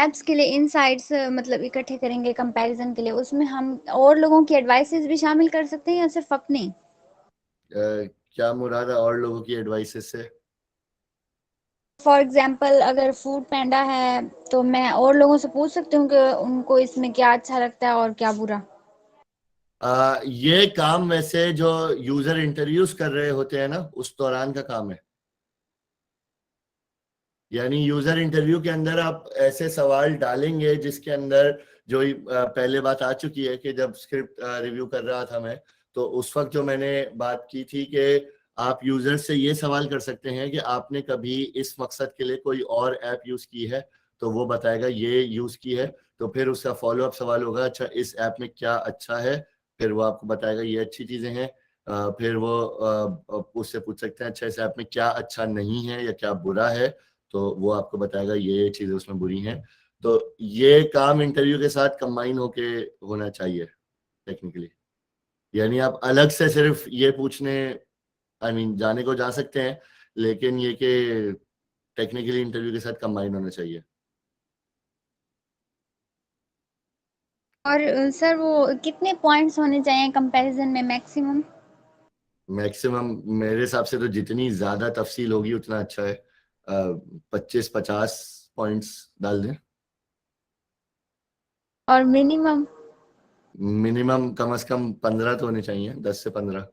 Apps के लिए insights मतलब इकट्ठे करेंगे कंपैरिजन के लिए, उसमें हम और लोगों की एडवाइसेस भी शामिल कर सकते हैं या सिर्फ अपनी? क्या मुराद है और लोगों की एडवाइसेस से? फॉर एग्जांपल अगर फूड पैंडा है तो मैं और लोगों से पूछ सकती हूँ कि उनको इसमें क्या अच्छा लगता है और क्या बुरा। ये काम वैसे जो यूजर इंटरव्यूज कर रहे होते हैं ना, उस दौरान का काम है। यानी यूजर इंटरव्यू के अंदर आप ऐसे सवाल डालेंगे जिसके अंदर जो पहले बात आ चुकी है कि जब स्क्रिप्ट रिव्यू कर रहा था मैं, तो उस वक्त जो मैंने बात की थी कि आप यूजर से ये सवाल कर सकते हैं कि आपने कभी इस मकसद के लिए कोई और ऐप यूज की है, तो वो बताएगा ये यूज की है। तो फिर उसका फॉलो अप सवाल होगा, अच्छा इस ऐप में क्या अच्छा है, फिर वो आपको बताएगा ये अच्छी चीजें हैं। फिर वो उससे पूछ सकते हैं अच्छा इस ऐप में क्या अच्छा नहीं है या क्या बुरा है, तो वो आपको बताएगा ये चीजें उसमें बुरी हैं। तो ये काम इंटरव्यू के साथ कंबाइन होके होना चाहिए टेक्निकली। यानी आप अलग से सिर्फ ये पूछने जाने को जा सकते हैं, लेकिन ये कि टेक्निकली इंटरव्यू के साथ कंबाइन होना चाहिए। और सर वो कितने पॉइंट्स होने चाहिए कंपैरिजन में मैक्सिमम? मैक्सिमम मेरे हिसाब से तो जितनी ज्यादा तफसील होगी उतना अच्छा है। 25-50 पॉइंट्स डाल दें। और मिनिमम? मिनिमम कम से कम 15 तो होने चाहिए, 10 से 15।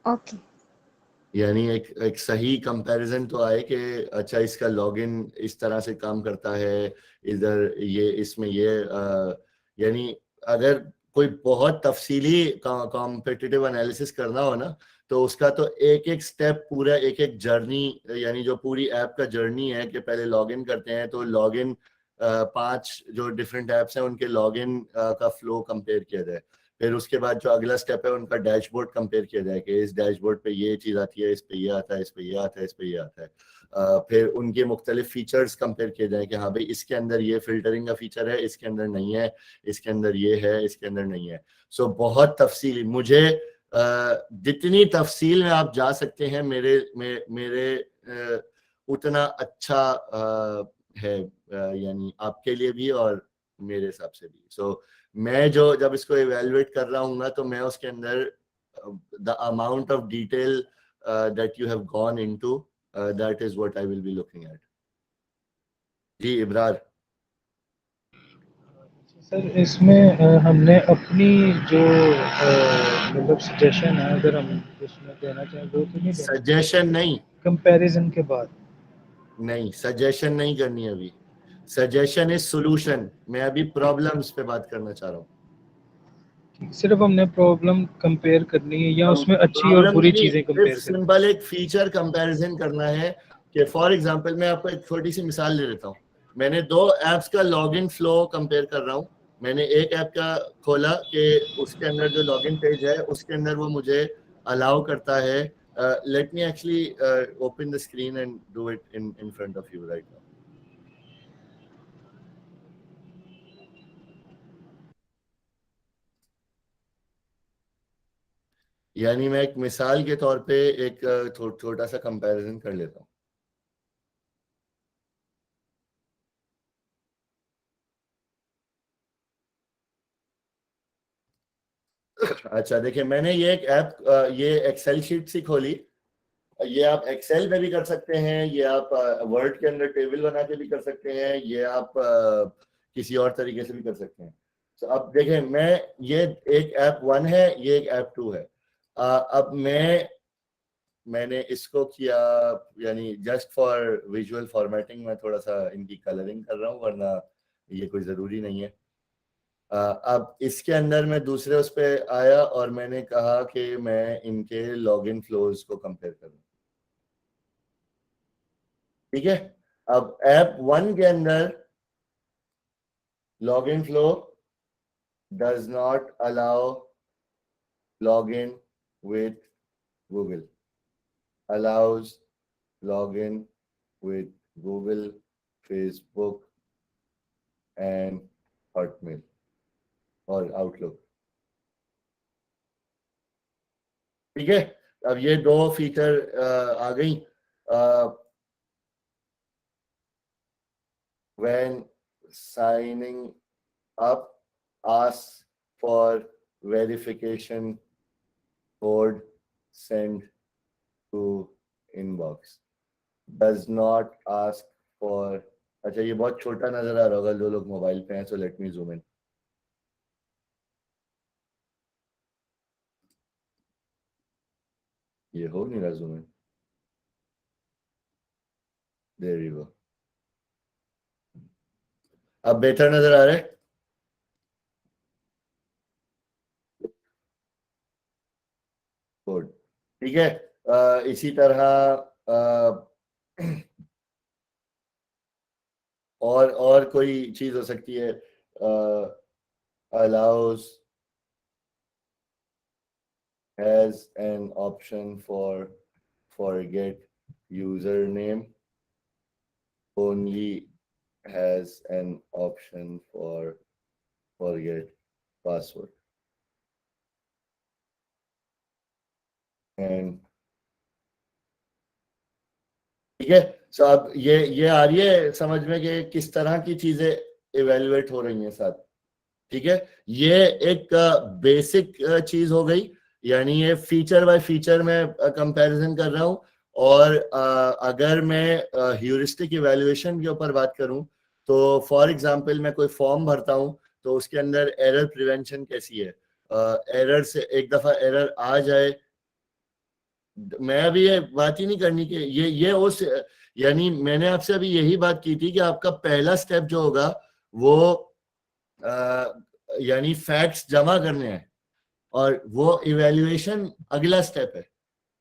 ओके। यानी एक एक सही कंपैरिजन तो आए कि अच्छा इसका लॉगिन इस तरह से काम करता है, इधर ये इसमें ये यानी अगर कोई बहुत तफसीली कॉम्पिटिटिव एनालिसिस करना हो ना, तो उसका तो एक एक स्टेप पूरा एक एक जर्नी, यानी जो पूरी ऐप का जर्नी है कि पहले लॉगिन करते हैं तो लॉगिन 5 जो डिफरेंट ऐप्स हैं उनके लॉगिन का फ्लो कंपेयर किया जाए। फिर उसके बाद जो अगला स्टेप है उनका डैशबोर्ड कंपेयर किया जाए कि इस डैशबोर्ड पे ये चीज आती है, इस पे ये आता है, इस पे ये आता है, इस पे ये आता है। फिर उनके मुख्तलिफ फीचर्स कंपेयर किए जाए कि हाँ भाई इसके अंदर ये फिल्टरिंग का फीचर है, इसके अंदर नहीं है, इसके अंदर ये है, इसके अंदर नहीं है। सो बहुत तफसीली मुझे जितनी तफसील में आप जा सकते हैं मेरे उतना अच्छा है, यानी आपके लिए भी और मेरे हिसाब से भी। सो मैं जो जब इसको इवेलुएट कर रहा हूँ ना, तो मैं उसके अंदर the amount of detail that you have gone into, that is what I will be looking at. जी इब्रार। सर इसमें हमने अपनी जो मतलब सजेशन है अगर हम उसमें देना चाहें वो तो नहीं देना सजेशन नहीं, कंपैरिजन के बाद? नहीं सजेशन नहीं करनी है अभी। सजेशन इज सोल्यूशन, मैं अभी प्रॉब्लम्स पे बात करना चाह रहा हूँ। सिर्फ हमने प्रॉब्लम कंपेयर करनी है या उसमें अच्छी और प्रॉब्लम बुरी नहीं, चीजें सिर्फ कंपेयर करनी सिंपल एक फीचर कंपैरिजन करना है। कि फॉर एग्जांपल मैं आपको एक छोटी सी मिसाल दे देता हूँ। मैंने दो एप्स का लॉगिन फ्लो कंपेयर कर रहा हूँ। मैंने एक ऐप का खोला कि उसके अंदर जो लॉगिन पेज है उसके अंदर वो मुझे अलाउ करता है। Let me actually open the screen and do it in in front of you right now. यानी मैं एक मिसाल के तौर पे एक छोटा सा कंपैरिजन कर लेता हूँ। अच्छा देखिए, मैंने ये एक ऐप, ये एक्सेल शीट सी खोली। ये आप एक्सेल में भी कर सकते हैं, ये आप वर्ड के अंदर टेबल बना के भी कर सकते हैं, ये आप किसी और तरीके से भी कर सकते हैं। तो अब देखें, मैं ये एक ऐप 1 है, ये एक ऐप 2 है। अब मैंने इसको किया, यानी जस्ट फॉर विजुअल फॉर्मेटिंग मैं थोड़ा सा इनकी कलरिंग कर रहा हूँ, वरना ये कोई ज़रूरी नहीं है। अब इसके अंदर मैं दूसरे उस पे आया और मैंने कहा कि मैं इनके लॉगिन फ्लोज को कंपेयर करूं। ठीक है। अब ऐप 1 के अंदर login flow does not allow login with Google, allows login with Google, Facebook and Hotmail और आउटलुक। ठीक है। अब ये दो फीचर आ गई। when signing up asks for verification code sent to inbox, does not ask for। अच्छा, ये बहुत छोटा नजर आ रहा होगा जो लोग मोबाइल पे हैं, so let me zoom in. ये हो नहीं रहा zoom in. There you go. अब बेहतर नजर आ रहा है? गुड। ठीक है। इसी तरह और कोई चीज हो सकती है। Allows has an option for forget username, only has an option for forget password, and ठीक है। सो अब ये आ रही है समझ में कि किस तरह की चीजें इवेल्युएट हो रही हैं साथ। ठीक है, ये एक बेसिक चीज हो गई, यानी ये फीचर बाय फीचर में कंपैरिजन कर रहा हूं। और अगर मैं ह्यूरिस्टिक इवैल्यूएशन के ऊपर बात करूं, तो फॉर एग्जांपल मैं कोई फॉर्म भरता हूं, तो उसके अंदर एरर प्रिवेंशन कैसी है। एरर से एक दफा एरर आ जाए, मैं अभी ये बात ही नहीं करनी कि ये उस, यानी मैंने आपसे अभी यही बात की थी कि आपका पहला स्टेप जो होगा वो यानी फैक्ट्स जमा करने हैं, और वो इवैल्यूएशन अगला स्टेप है।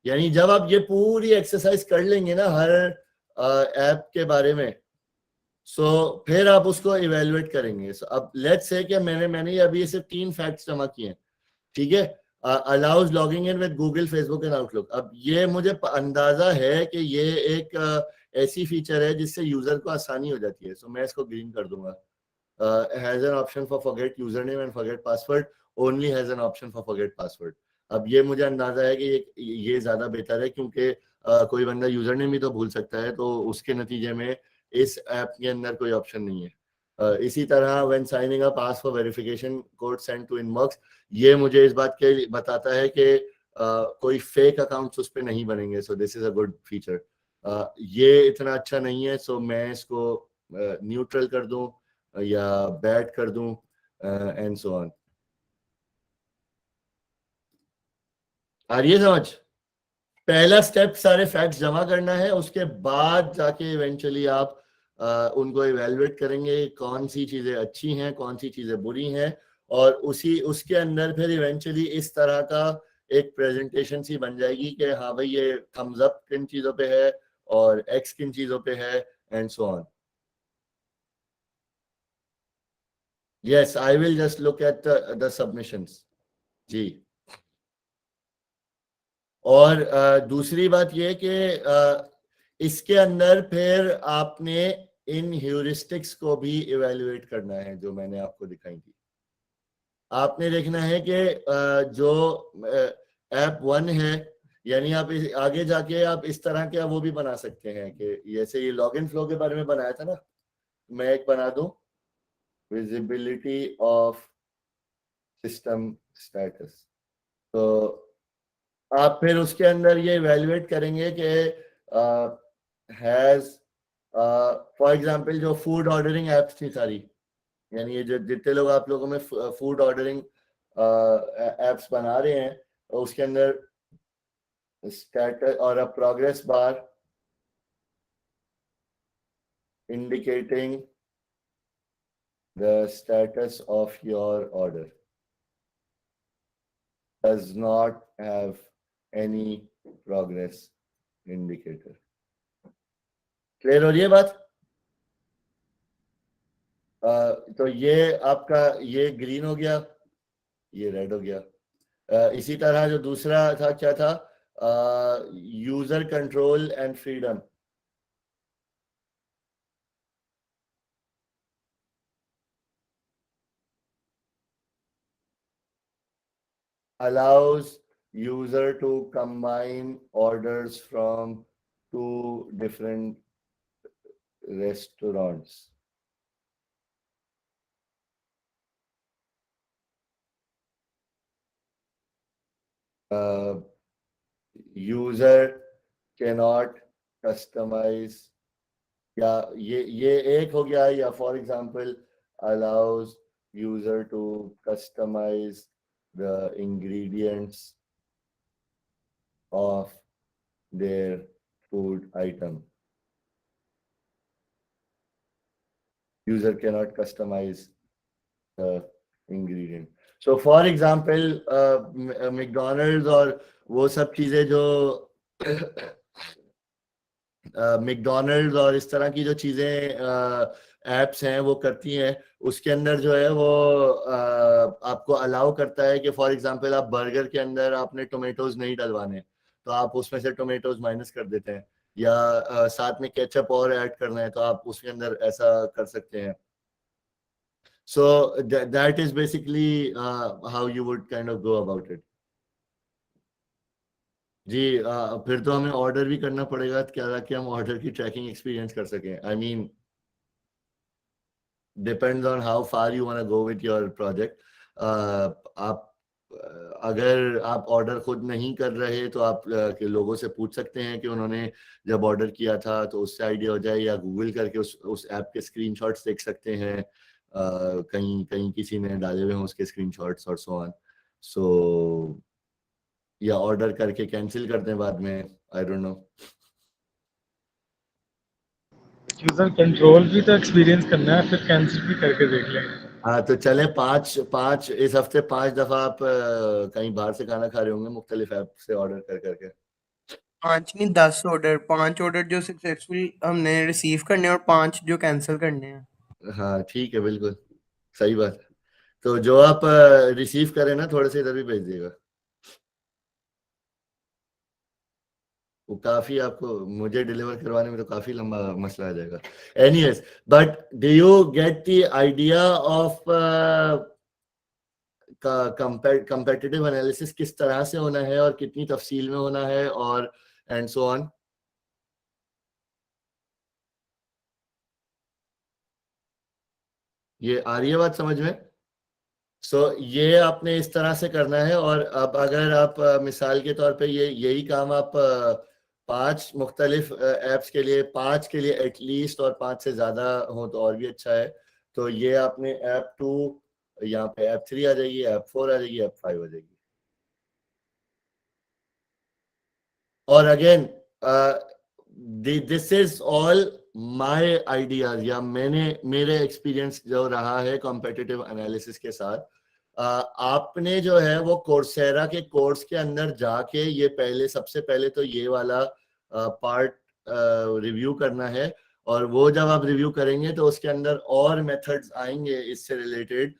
यानी जब आप ये पूरी एक्सरसाइज कर लेंगे ना हर ऐप के बारे में, सो फिर आप उसको इवेल्युएट करेंगे। सो अब लेट्स से कि मैंने ये अभी सिर्फ 3 फैक्ट्स जमा किए हैं। ठीक है, allows logging in with Google, Facebook and outlook. अब ये मुझे अंदाजा है कि ये एक ऐसी फीचर है जिससे यूजर को आसानी हो जाती है, सो मैं इसको ग्रीन कर दूंगा। has an option for forget username and forget password, only has an option for forget password। अब ये मुझे अंदाजा है कि ये ज्यादा बेहतर है, क्योंकि कोई बंदा यूजर नेम ही तो भूल सकता है, तो उसके नतीजे में इस ऐप के अंदर कोई ऑप्शन नहीं है। इसी तरह when signing up ask for verification code send to inbox, ये मुझे इस बात के बताता है कि कोई फेक अकाउंट्स उस पर नहीं बनेंगे, so this is a good feature. ये इतना अच्छा नहीं है, सो मैं इसको न्यूट्रल कर दूं या बैड कर दूं, एंड सो ऑन। आ रही है समझ? पहला स्टेप सारे फैक्ट्स जमा करना है, उसके बाद जाके इवेंचुअली आप उनको इवेलुएट करेंगे कौन सी चीजें अच्छी हैं, कौन सी चीजें बुरी हैं, और उसके अंदर फिर इवेंचुअली इस तरह का एक प्रेजेंटेशन सी बन जाएगी कि हाँ भाई ये थम्स अप किन चीजों पे है और एक्स किन चीजों पे है, and so on. Yes, I will just look at the submissions. जी। और दूसरी बात यह कि इसके अंदर फिर आपने इन ह्यूरिस्टिक्स को भी इवेल्युएट करना है जो मैंने आपको दिखाई थी। आपने देखना है कि जो ऐप 1 है, यानी आप आगे जाके आप इस तरह के वो भी बना सकते हैं कि जैसे ये लॉगिन फ्लो के बारे में बनाया था ना, मैं एक बना दूं, विजिबिलिटी ऑफ सिस्टम स्टेटस। तो आप फिर उसके अंदर ये इवेल्युएट करेंगे कि हैज फॉर एग्जांपल जो फूड ऑर्डरिंग एप्स थी सारी, यानी ये जो जितने लोग आप लोगों में फूड ऑर्डरिंग एप्स बना रहे हैं, उसके अंदर स्टेटस और a progress bar indicating the status of your order does not have any progress indicator। Clear हो रही है बात? तो ये आपका ये ग्रीन हो गया, ये रेड हो गया। इसी तरह जो दूसरा था क्या था, user control and freedom. allows user to combine orders from 2 different restaurants user cannot customize, या ये एक हो गया, या for example allows user to customize the ingredients of their food item. User cannot customize the ingredient. So for example, McDonald's और वो सब चीजें जो मैकडोनल्ड्स और इस तरह की जो चीजें एप्स हैं वो करती हैं, उसके अंदर जो है वो आपको अलाउ करता है कि फॉर एग्जांपल आप बर्गर के अंदर आपने टोमेटोज नहीं डलवाने, तो आप उसमें से टोमेटोज माइनस कर देते हैं, या साथ में केचप और ऐड करना है तो आप उसके अंदर ऐसा कर सकते हैं. So that is basically how you would kind of go about it. जी फिर तो हमें ऑर्डर भी करना पड़ेगा क्या, ताकि हम ऑर्डर की ट्रैकिंग एक्सपीरियंस कर सकें. I mean depends on how far you want to go with your project. आप अगर आप ऑर्डर खुद नहीं कर रहे तो आप के लोगों से पूछ सकते हैं कि उन्होंने जब ऑर्डर किया था तो उससे आइडिया हो जाए, या गूगल करके उस ऐप के स्क्रीनशॉट्स देख सकते हैं, कहीं कहीं किसी ने डाले हुए हैं उसके स्क्रीनशॉट्स और सो ऑन. सो या ऑर्डर करके कैंसिल कर दें बाद में, I don't know. User control भी तो एक्सपीरियंस करना है, फिर कैंसिल भी करके देख लेंगे. हाँ तो चले पांच इस हफ्ते 5 दफा आप कहीं बाहर से खाना खा रहे होंगे मुख्तलिफ ऐप से ऑर्डर कर करके. 5 नहीं 10 ऑर्डर, 5 ऑर्डर जो सक्सेसफुल हमने रिसीव करने और 5 जो कैंसिल करने हैं. हाँ ठीक है, बिल्कुल सही बात. तो जो आप रिसीव करें ना थोड़े से इधर भी भेज दिएगा, वो काफी आपको मुझे डिलीवर करवाने में तो काफी लंबा मसला आ जाएगा. Anyways, but do you get the idea of competitive analysis किस तरह से होना है और कितनी तफसील में होना है और एंड सो ऑन. ये आ रही है बात समझ में? ये आपने इस तरह से करना है. और अब अगर आप मिसाल के तौर पे यही काम आप 5 मुख्तलिफ एप्स के लिए, 5 के लिए एटलीस्ट, और 5 से ज्यादा हो तो और भी अच्छा है. तो ये आपने ऐप 2, यहाँ पे ऐप 3 आ जाएगी, ऐप 4 आ जाएगी, ऐप 5 आ जाएगी. और again this is all my ideas, या मेरे एक्सपीरियंस जो रहा है कॉम्पिटिटिव एनालिसिस के साथ. आपने जो है वो कोर्सेरा के कोर्स के अंदर जाके ये सबसे पहले तो ये वाला पार्ट रिव्यू करना है. और वो जब आप रिव्यू करेंगे तो उसके अंदर और मेथड्स आएंगे इससे रिलेटेड,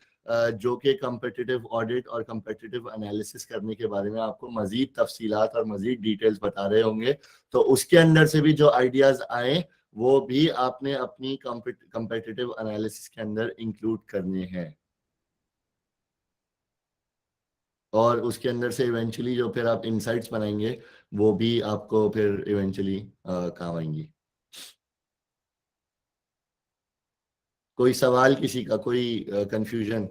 जो कि कॉम्पिटिटिव ऑडिट और कॉम्पिटिटिव एनालिसिस करने के बारे में आपको मजीद तफसीलात और मजीद डिटेल्स बता रहे होंगे. तो उसके अंदर से भी जो आइडियाज आए वो भी आपने अपनी कॉम्पिटिटिव एनालिसिस के अंदर इंक्लूड करने हैं. और उसके अंदर से इवेंचुअली जो फिर आप इनसाइट्स बनाएंगे वो भी आपको फिर इवेंचुअली काम आएंगी. कोई सवाल किसी का, कोई confusion?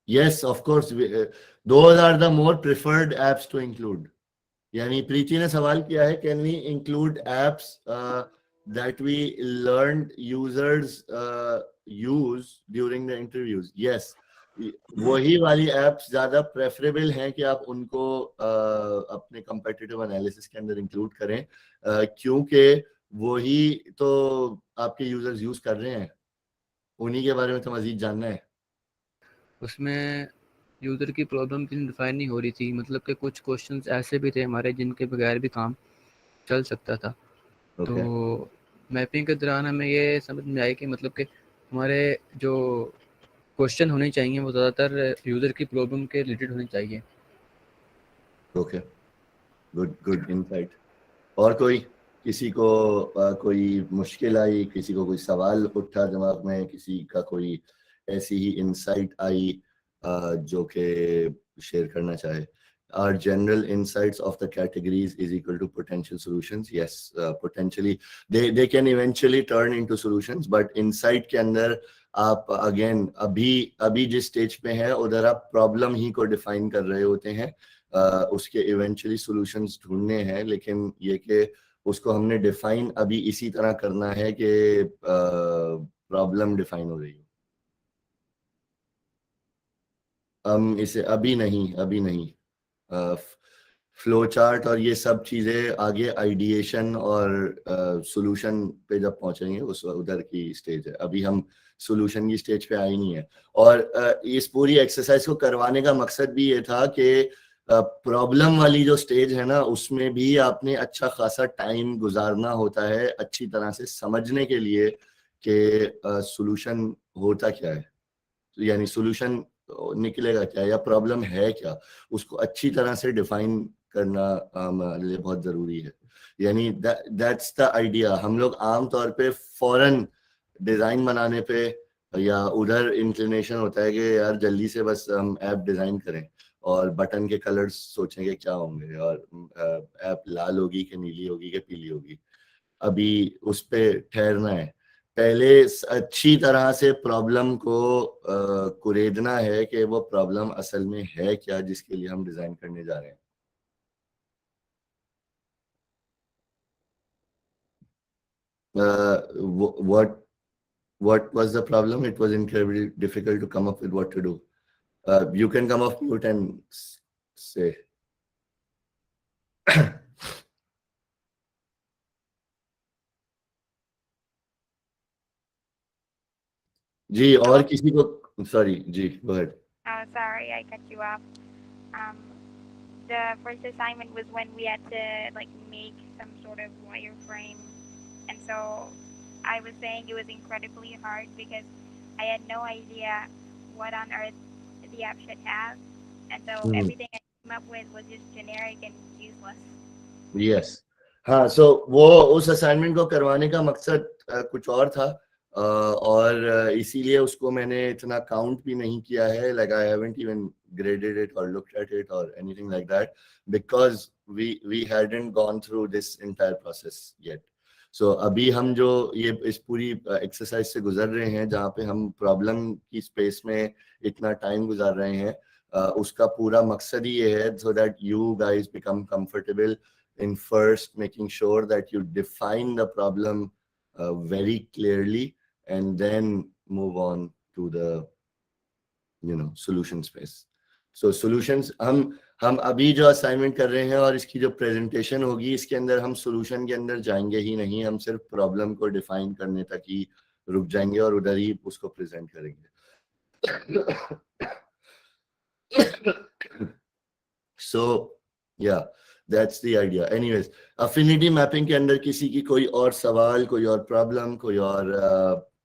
Yes of course, those are the more preferred apps to include. यानी प्रीति ने सवाल किया है, can we include apps that we learned users use during the interviews? Yes, वही वाली एप्स ज्यादा प्रेफरेबल हैं कि आप उनको अपने competitive analysis के अंदर इंक्लूड करें, क्योंकि वही तो आपके यूजर्स यूज कर रहे हैं, उन्हीं के बारे में तो मजीद जानना है. उसमें यूज़र की प्रॉब्लम डिफाइन नहीं हो रही थी, मतलब कि कुछ क्वेश्चंस ऐसे भी थे हमारे जिनके बगैर भी काम चल सकता था. तो मैपिंग के दौरान हमें ये समझ में आया कि मतलब कि हमारे जो क्वेश्चन होने चाहिए वो ज़्यादातर यूज़र की प्रॉब्लम के रिलेटेड होने चाहिए. Okay, good insight. और कोई, किसी को कोई मुश्किल आई, किसी को कोई सवाल उठा दिमाग में, किसी का कोई ऐसी ही इनसाइट आई जो के शेयर करना चाहे? Our general insights of the categories is equal to potential solutions. Yes, potentially they can eventually turn into solutions, but insight के अंदर आप अगेन अभी जिस स्टेज पे हैं उधर आप प्रॉब्लम ही को डिफाइन कर रहे होते हैं, उसके इवेंचुअली सॉल्यूशंस ढूंढने हैं, लेकिन ये कि उसको हमने डिफाइन अभी इसी तरह करना है कि प्रॉब्लम डिफाइन हो रही हो। हम इसे अभी नहीं फ्लो चार्ट और ये सब चीजें आगे आइडिएशन और सॉल्यूशन पे जब पहुंचेंगे उस उधर की स्टेज है, अभी हम सॉल्यूशन की स्टेज पे आए नहीं है। और इस पूरी एक्सरसाइज को करवाने का मकसद भी ये था कि प्रॉब्लम वाली जो स्टेज है ना उसमें भी आपने अच्छा खासा टाइम गुजारना होता है अच्छी तरह से समझने के लिए कि सॉल्यूशन होता क्या है, यानी सॉल्यूशन निकलेगा क्या या प्रॉब्लम है क्या, उसको अच्छी तरह से डिफाइन करना हमारे लिए बहुत जरूरी है। यानी दैट्स द आइडिया। हम लोग आम तौर पे फौरन डिजाइन बनाने पे या उधर इंक्लिनेशन होता है कि यार जल्दी से बस हम ऐप डिजाइन करें और बटन के कलर्स सोचेंगे क्या होंगे और ऐप लाल होगी कि नीली होगी कि पीली होगी। अभी उस पे ठहरना है, पहले अच्छी तरह से प्रॉब्लम को कुरेदना है कि वो प्रॉब्लम असल में है क्या जिसके लिए हम डिजाइन करने जा रहे हैं। what was the problem? It was incredibly difficult to come up with what to do. You can come off mute and say. जी और किसी को sorry ji go ahead. Oh, sorry, I cut you off. Um, the first assignment was when we had to like make some sort of wireframe, and so I was saying it was incredibly hard because I had no idea what on earth the app should have, and so everything I came up with was just generic and useless. Yes. हाँ, so वो उस assignment को करवाने का मकसद कुछ और था और इसीलिए उसको मैंने इतना काउंट भी नहीं किया है, like I haven't even graded it or looked at it or anything like that because we hadn't gone through this entire process yet. So अभी हम जो ये इस पूरी एक्सरसाइज से गुजर रहे हैं जहाँ पे हम प्रॉब्लम की स्पेस में इतना टाइम गुजार रहे हैं, उसका पूरा मकसद ही ये है so that you guys become comfortable in first making sure that you define the problem very clearly and then move on to the solution space. So solutions हम अभी जो असाइनमेंट कर रहे हैं और इसकी जो प्रेजेंटेशन होगी इसके अंदर हम सॉल्यूशन के अंदर जाएंगे ही नहीं, हम सिर्फ प्रॉब्लम को डिफाइन करने तक ही रुक जाएंगे और उधर ही उसको प्रेजेंट करेंगे. So yeah, that's the idea. Anyways, affinity mapping के अंदर किसी की कोई और सवाल, कोई और प्रॉब्लम, कोई और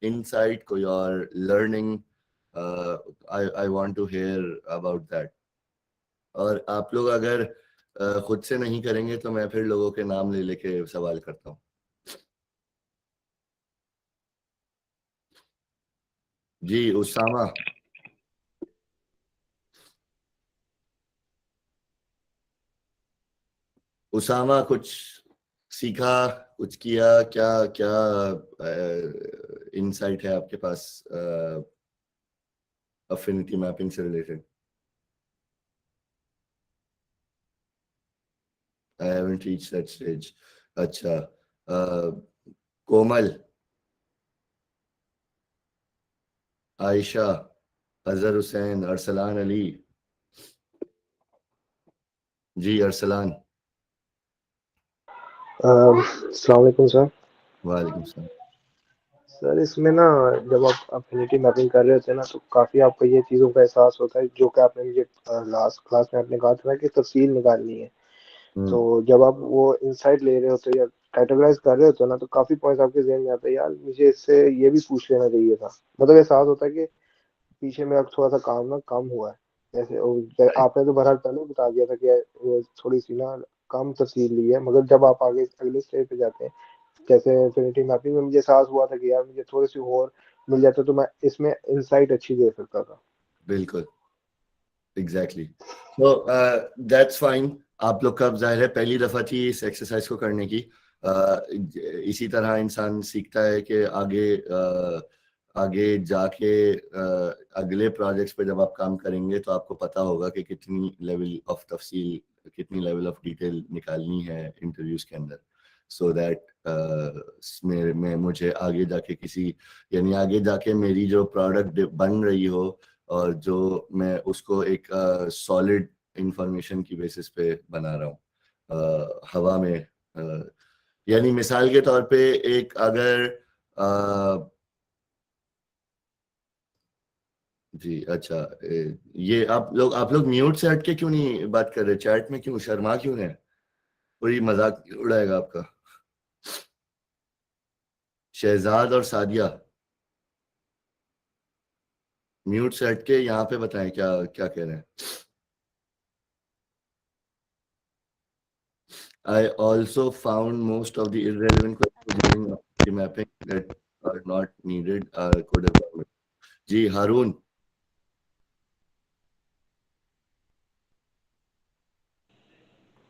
insight, कोई और learning, I want to hear about that. और आप लोग अगर खुद से नहीं करेंगे तो मैं फिर लोगों के नाम ले लेके सवाल करता हूँ. जी उसामा. उसामा कुछ सीखा, कुछ किया, क्या क्या इनसाइट है आपके पास अफिनिटी मैपिंग से related? I haven't reached that stage. अच्छा, कोमल, आयशा, अजहर हुसैन, अरसलान अली. जी अरसलान. अस्सलाम वालेकुम सर. वालेकुम सलाम. सर इसमें ना जब आप अफिनिटी मैपिंग कर रहे होते हैं ना तो काफ़ी आपको ये चीज़ों का एहसास होता है जो कि आपने मुझे लास्ट क्लास में आपने कहा था कि तफसील निकालनी है. तो जब आप वो इंसाइट ले रहे होते हो या कैटेगराइज कर रहे होते हो ना तो काफ़ी पॉइंट्स आपके जहन में आते हैं, यार मुझे इससे ये भी पूछ लेना चाहिए था. मतलब एहसास होता है कि पीछे में अब थोड़ा सा काम ना कम हुआ है. जैसे आपने तो बहरहाल पहले बता दिया था कि थोड़ी सी ना कम तफसील ली है, मगर जब आप आगे अगले स्टेज पे जाते हैं जैसे अफिनिटी मैपिंग में मुझे एहसास हुआ था कि यार मुझे थोड़ी सी और मिल जाता तो मैं इसमें इंसाइट अच्छी दे सकता था. बिल्कुल एग्जैक्टली. तो दैट्स फाइन. आप लोग का जाहिर है पहली दफा थी इस एक्सरसाइज को करने की. इसी तरह इंसान सीखता है कि आगे आगे जाके अगले प्रोजेक्ट्स पे जब आप काम करेंगे तो आपको पता होगा कि कितनी लेवल ऑफ तफसील, कितनी लेवल ऑफ डिटेल निकालनी है इंटरव्यूज के अंदर, सो दैट में मुझे आगे जाके किसी, यानी आगे जाके मेरी जो प्रोडक्ट बन रही हो और जो मैं उसको एक सॉलिड इंफॉर्मेशन की बेसिस पे बना रहा हूँ, हवा में यानी मिसाल के तौर पे एक अगर जी अच्छा, ये आप लोग म्यूट से हट के क्यों नहीं बात कर रहे? चैट में क्यों शर्मा क्यों है? कोई मजाक उड़ाएगा आपका? शहजाद और सादिया म्यूट से हट के यहाँ पे बताएं क्या क्या कह रहे हैं। I also found most of the irrelevant questions during the mapping that are not needed code development. जी हारून।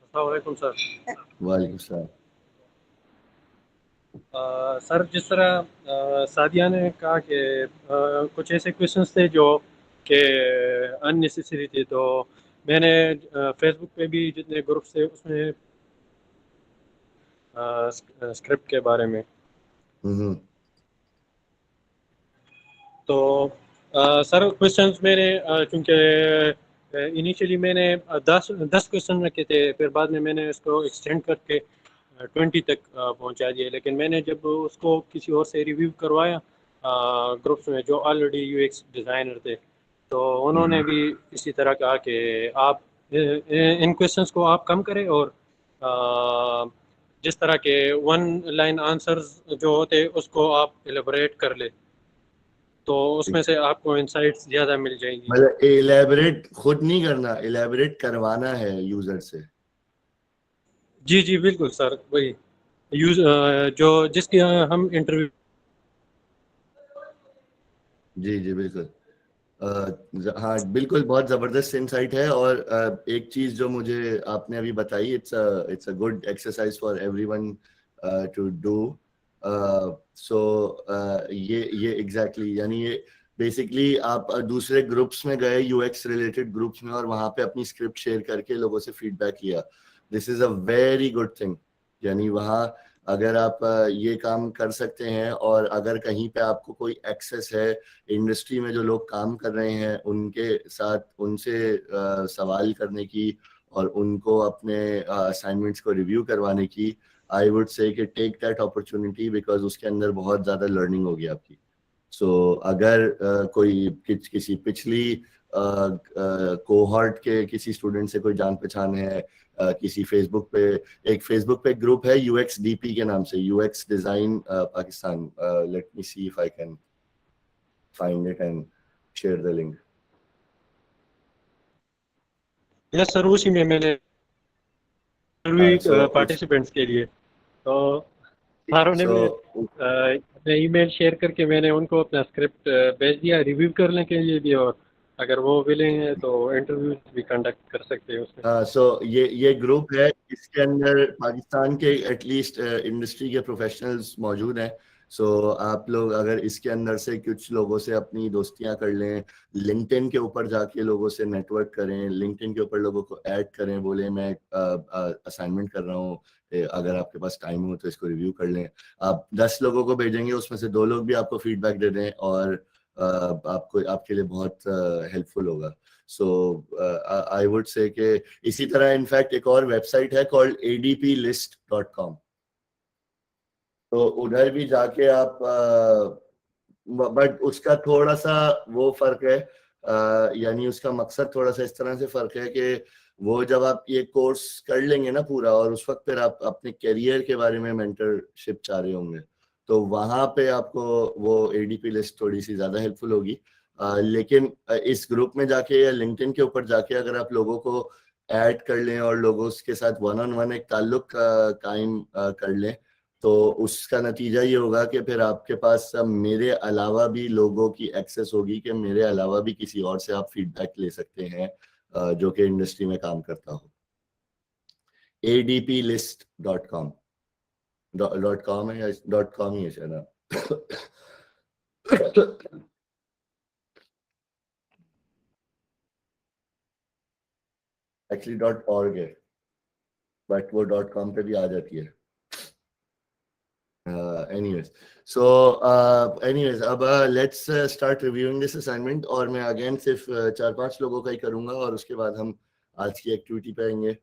अस्सलामुअलैकुम सर। वालेकुम सलाम। सर जिस तरह सादिया ने कहा कि कुछ ऐसे क्वेश्चंस थे जो कि अननेसेसरी थे, तो मैंने फेसबुक पे भी जितने ग्रुप्स थे उसमें स्क्रिप्ट के बारे में, तो सर क्वेश्चंस मेरे चूँकि इनिशियली मैंने 10 क्वेश्चन रखे थे, फिर बाद में मैंने उसको एक्सटेंड करके 20 तक पहुंचा दिया, लेकिन मैंने जब उसको किसी और से रिव्यू करवाया ग्रुप्स में जो ऑलरेडी यूएक्स डिज़ाइनर थे, तो उन्होंने भी इसी तरह कहा कि आप इन क्वेश्चंस को आप कम करें और जिस तरह के वन लाइन आंसर्स जो होते उसको आप एलेबोरेट कर ले, तो उसमें से आपको इंसाइट्स ज़्यादा मिल जाएंगी। मतलब एलैबोरेट खुद नहीं करना, एलैबोरेट करवाना है यूजर से। जी जी बिल्कुल सर, वही यूज जो जिसकी हम इंटरव्यू। जी जी बिल्कुल, हाँ बिल्कुल, बहुत जबरदस्त इनसाइट है। और एक चीज जो मुझे आपने अभी बताई, it's a good exercise for everyone to do. So ये एग्जैक्टली यानी ये बेसिकली आप दूसरे ग्रुप्स में गए, यूएक्स रिलेटेड ग्रुप्स में, और वहां पे अपनी स्क्रिप्ट शेयर करके लोगों से फीडबैक लिया। This is a very good thing. यानी वहाँ अगर आप ये काम कर सकते हैं, और अगर कहीं पे आपको कोई एक्सेस है इंडस्ट्री में, जो लोग काम कर रहे हैं उनके साथ, उनसे सवाल करने की और उनको अपने असाइनमेंट्स को रिव्यू करवाने की, आई वुड से कि टेक दैट अपॉर्चुनिटी, बिकॉज उसके अंदर बहुत ज़्यादा लर्निंग होगी आपकी। सो अगर कोई किसी पिछली कोहॉर्ट के किसी स्टूडेंट से कोई जान पहचान है, किसी फेसबुक पे ग्रुप है UXDP के नाम से, UX design Pakistan, let me see if I can find it and share the link. Yes sir, उसी में मैंने पार्टिसिपेंट्स के लिए, तो सारों ने मैं ईमेल शेयर करके मैंने उनको अपना स्क्रिप्ट भेज दिया रिव्यू करने के लिए भी, और अगर वो विलिंग है तो इंटरव्यू भी कंडक्ट कर सकते हैं उसमें। सो ये ग्रुप है, इसके अंदर पाकिस्तान के एटलीस्ट इंडस्ट्री के प्रोफेशनल्स मौजूद हैं। सो आप लोग अगर इसके अंदर से कुछ लोगों से अपनी दोस्तियां कर लें, लिंक्डइन के ऊपर जाके लोगों से नेटवर्क करें, लिंक्डइन के ऊपर लोगों को ऐड करें, बोले मैं असाइनमेंट कर रहा हूँ, अगर आपके पास टाइम हो तो इसको रिव्यू कर लें। आप 10 लोगों को भेजेंगे, उसमें से 2 लोग भी आपको फीडबैक दे दें, और आपको आपके लिए बहुत हेल्पफुल होगा। सो आई वुड से कि इसी तरह इनफैक्ट एक और वेबसाइट है कॉल्ड adplist.com, तो उधर भी जाके आप बट उसका थोड़ा सा वो फर्क है, यानी उसका मकसद थोड़ा सा इस तरह से फर्क है कि वो जब आप ये कोर्स कर लेंगे ना पूरा, और उस वक्त फिर आप अपने करियर के बारे में मेंटरशिप चाह रहे होंगे, तो वहां पे आपको वो ADP लिस्ट थोड़ी सी ज्यादा हेल्पफुल होगी। लेकिन इस ग्रुप में जाके या लिंक्डइन के ऊपर जाके अगर आप लोगों को ऐड कर लें और लोगों के साथ वन ऑन वन एक ताल्लुक कायम कर लें, तो उसका नतीजा ये होगा कि फिर आपके पास मेरे अलावा भी लोगों की एक्सेस होगी, कि मेरे अलावा भी किसी और से आप फीडबैक ले सकते हैं जो कि इंडस्ट्री में काम करता हो। adplist.com .com है या .com ही है शायद। एक्चुअली .org है, बट वो .com पे भी आ जाती है। anyways, so anyways, अब let's start reviewing this assignment, और मैं अगेन सिर्फ 4-5 लोगों का ही करूंगा और उसके बाद हम आज की एक्टिविटी पे आएंगे।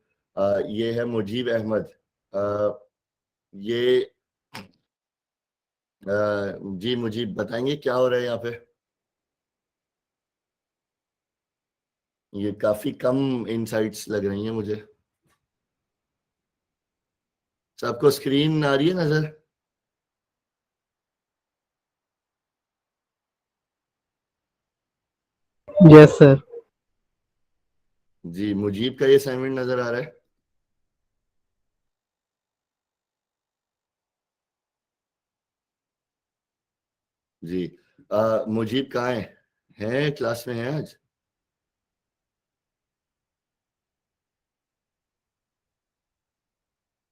ये है मुजीब अहमद। ये जी मुजीब बताएंगे क्या हो रहा है यहाँ पे? ये काफी कम इनसाइट्स लग रही हैं मुझे। सबको स्क्रीन आ रही है नजर? Yes sir. जी मुजीब का ये असाइनमेंट नजर आ रहा है? जी मुजीब कहाँ है क्लास में है आज?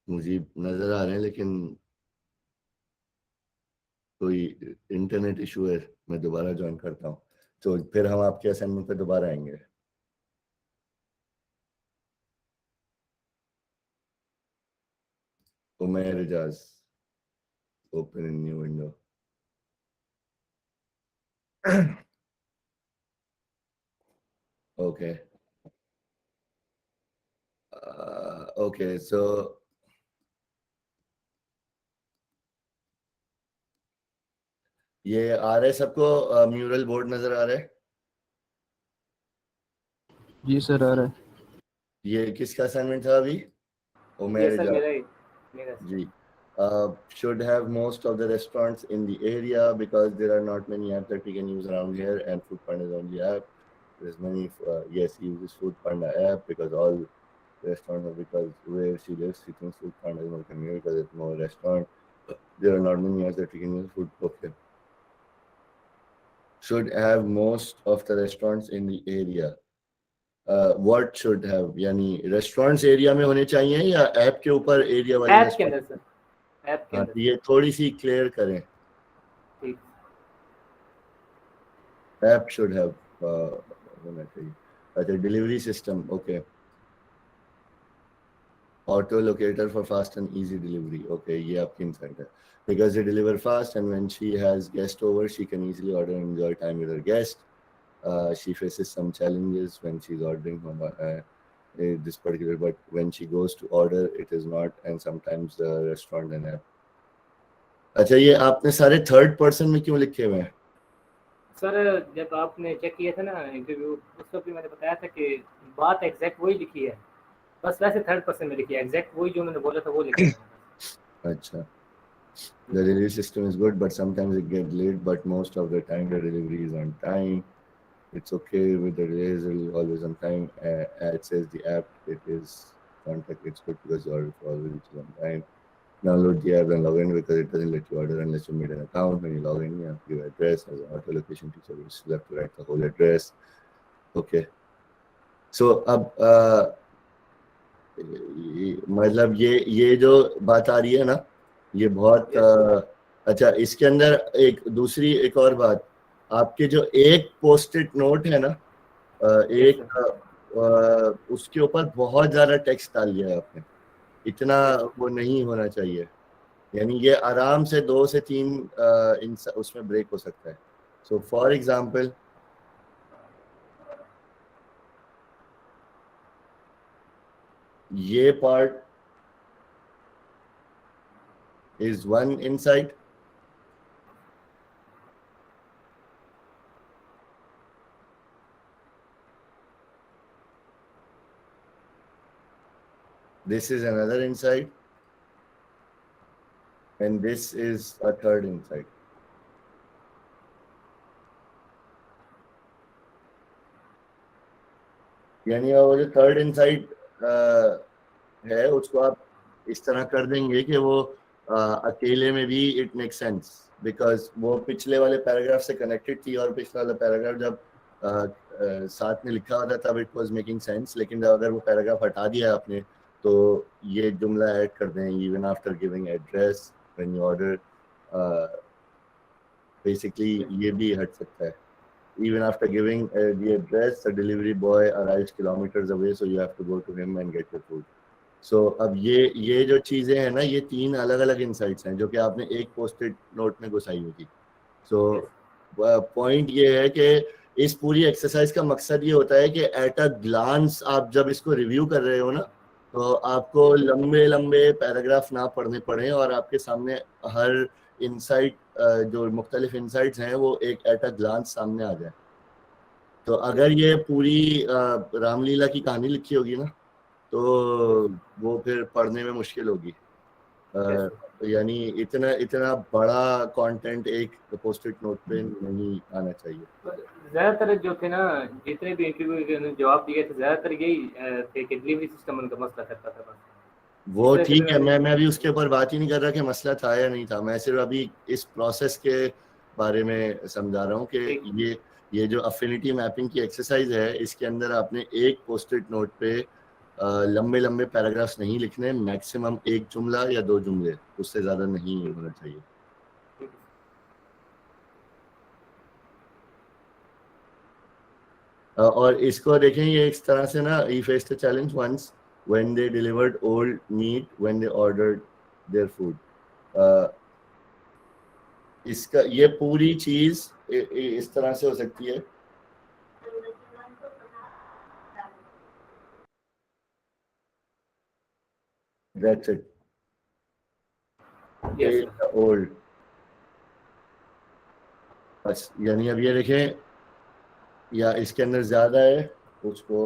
मुजीब नजर आ रहे हैं लेकिन कोई इंटरनेट इशू है। मैं दोबारा ज्वाइन करता हूँ तो फिर हम आपके असाइनमेंट पे दोबारा आएंगे। Umair Ejaz, open in new window. Okay okay so ये आ रहा है सबको? म्यूरल बोर्ड नजर आ रहा है? जी सर आ रहा है। ये किसका असाइनमेंट था अभी? उमैर इजाज जी। Should have most of the restaurants in the area because there are not many apps that we can use around here, and Foodpanda is on the app. There's many. Yes, he uses Foodpanda app because all restaurants are, because where she lives, she thinks Foodpanda is more convenient because it's more restaurant. There are not many apps that we can use food. Okay. Should have most of the restaurants in the area. What should have, यानी restaurants area में होने चाहिए या app के ऊपर area वाले? App के अंदर सर, ऐप के अंदर। ये थोड़ी सी क्लियर करें। ठीक। ऐप शुड हैव होना चाहिए। अच्छा delivery system, okay. Auto locator for fast and easy delivery, okay ये आपकी इनसाइट है। because they deliver fast and when she has guest over she can easily order and enjoy time with her guest. She faces some challenges when she's ordering from this particular, but when she goes to order it is not, and sometimes the restaurant and app. अच्छा ये आपने सारे third person में क्यों लिखे हुए हैं? Sir जब आपने चेक किया था ना इंटरव्यू, उस वक्त भी मैंने बताया था कि बात एग्जैक्ट वही लिखी है, बस वैसे थर्ड पर्सन में लिखी है, एग्जैक्ट वही जो मैंने बोला था वो लिखा है। अच्छा, the delivery system is good but sometimes it gets late, but most of the time the delivery is on time. It's okay with the delays, always on time. It says the app it is contact, it's good because you order always reaches on time. Download the app and log in because it doesn't let you order unless you made an account. When you log in, you have to give address as an auto location teacher. You still have to write the whole address. Okay. So अब मतलब ये जो बात आ रही है ना, ये बहुत अच्छा। इसके अंदर एक और बात, आपके जो एक पोस्टेड नोट है ना, उसके ऊपर बहुत ज्यादा टेक्स्ट डाल दिया है आपने। इतना वो नहीं होना चाहिए, यानी ये आराम से 2 से 3 उसमें ब्रेक हो सकता है। सो फॉर एग्जाम्पल ये part is one inside, this is another inside, and this is a third inside. यानी वो जो थर्ड इनसाइड है उसको आप इस तरह कर देंगे कि वो अकेले में भी इट मेक सेंस, बिकॉज वो पिछले वाले पैराग्राफ से कनेक्टेड थी और पिछला वाला पैराग्राफ जब साथ में लिखा होता तब इट वाज मेकिंग सेंस, लेकिन जब अगर वो पैराग्राफ हटा दिया आपने तो ये जुमला ऐड कर दें, even after giving address when you order basically ये भी हट सकता है. Even after giving the address, the delivery boy arrives kilometers away, so you have to go to him and get your food. So अब ये जो चीज़ें हैं ना, ये 3 अलग-अलग इंसाइट्स हैं जो कि आपने एक पोस्ट-इट नोट में घुसाई हुई थी. So पॉइंट ये है कि इस पूरी एक्सरसाइज का मकसद ये होता है कि एट अ ग्लांस आप जब इसको रिव्यू कर रहे हो ना, तो आपको लंबे पैराग्राफ ना पढ़ने पड़े और आपके सामने हर इंसाइट जो मुख्तलिफ इंसाइट्स हैं वो एक एट अ ग्लांस सामने आ जाए. तो अगर ये पूरी रामलीला की कहानी लिखी होगी ना, तो वो फिर पढ़ने में मुश्किल होगी. यानी इतना बड़ा कंटेंट एक पोस्ट-इट नोट पे नहीं आना चाहिए. ज्यादातर जो थे ना, जितने भी इंटरव्यू के जवाब दिए थे, ज्यादातर यही थे कि डिलीवरी सिस्टम उनका मसला करता था. बस वो ठीक है, मैं अभी उसके ऊपर बात ही नहीं कर रहा कि मसला था या नहीं था. मैं सिर्फ अभी इस प्रोसेस के बारे में समझा रहा हूँ कि ये जो अफिनिटी मैपिंग की एक्सरसाइज है, इसके अंदर आपने एक पोस्ट-इट नोट पे लंबे पैराग्राफ्स नहीं लिखने. मैक्सिमम एक जुमला या 2 जुमले, उससे ज्यादा नहीं होना चाहिए. और इसको देखें, ये इस तरह से ना, he faced a challenge once when they delivered old meat when they ordered their food. इसका ये पूरी चीज इस तरह से हो सकती है. That's it. Yes, old. बस, यानी अब ये देखें, या इसके अंदर ज्यादा है, उसको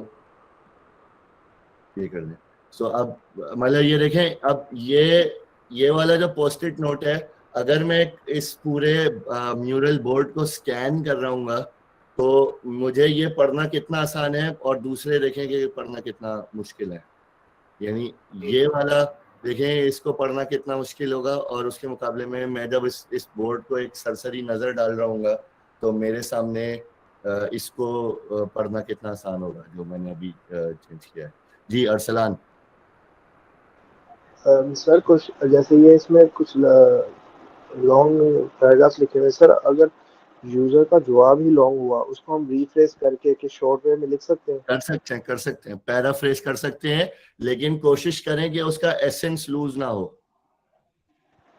ये कर दें. सो अब मतलब ये देखें, अब ये वाला जो पोस्ट-इट नोट है, अगर मैं इस पूरे म्यूरल बोर्ड को स्कैन कर रहा हूँ तो मुझे ये पढ़ना कितना आसान है और दूसरे देखें कि पढ़ना कितना मुश्किल है. यानी ये वाला देखें, इसको पढ़ना कितना मुश्किल होगा, और उसके मुकाबले में मैं जब इस बोर्ड को एक सरसरी नज़र डाल रहा हूँ तो मेरे सामने इसको पढ़ना कितना आसान होगा, जो मैंने अभी चेंज किया है. जी अरसलान. सर कुछ जैसे ये इसमें कुछ लॉन्ग पैराग्राफ लिखे हुए सर, अगर यूजर का जवाब ही लॉन्ग हुआ, उसको हम रिफ्रेश करके कि शॉर्ट वे में लिख सकते हैं? कर सकते हैं, पैराफ्रेज कर सकते हैं, लेकिन कोशिश करें कि उसका एसेंस लूज ना हो.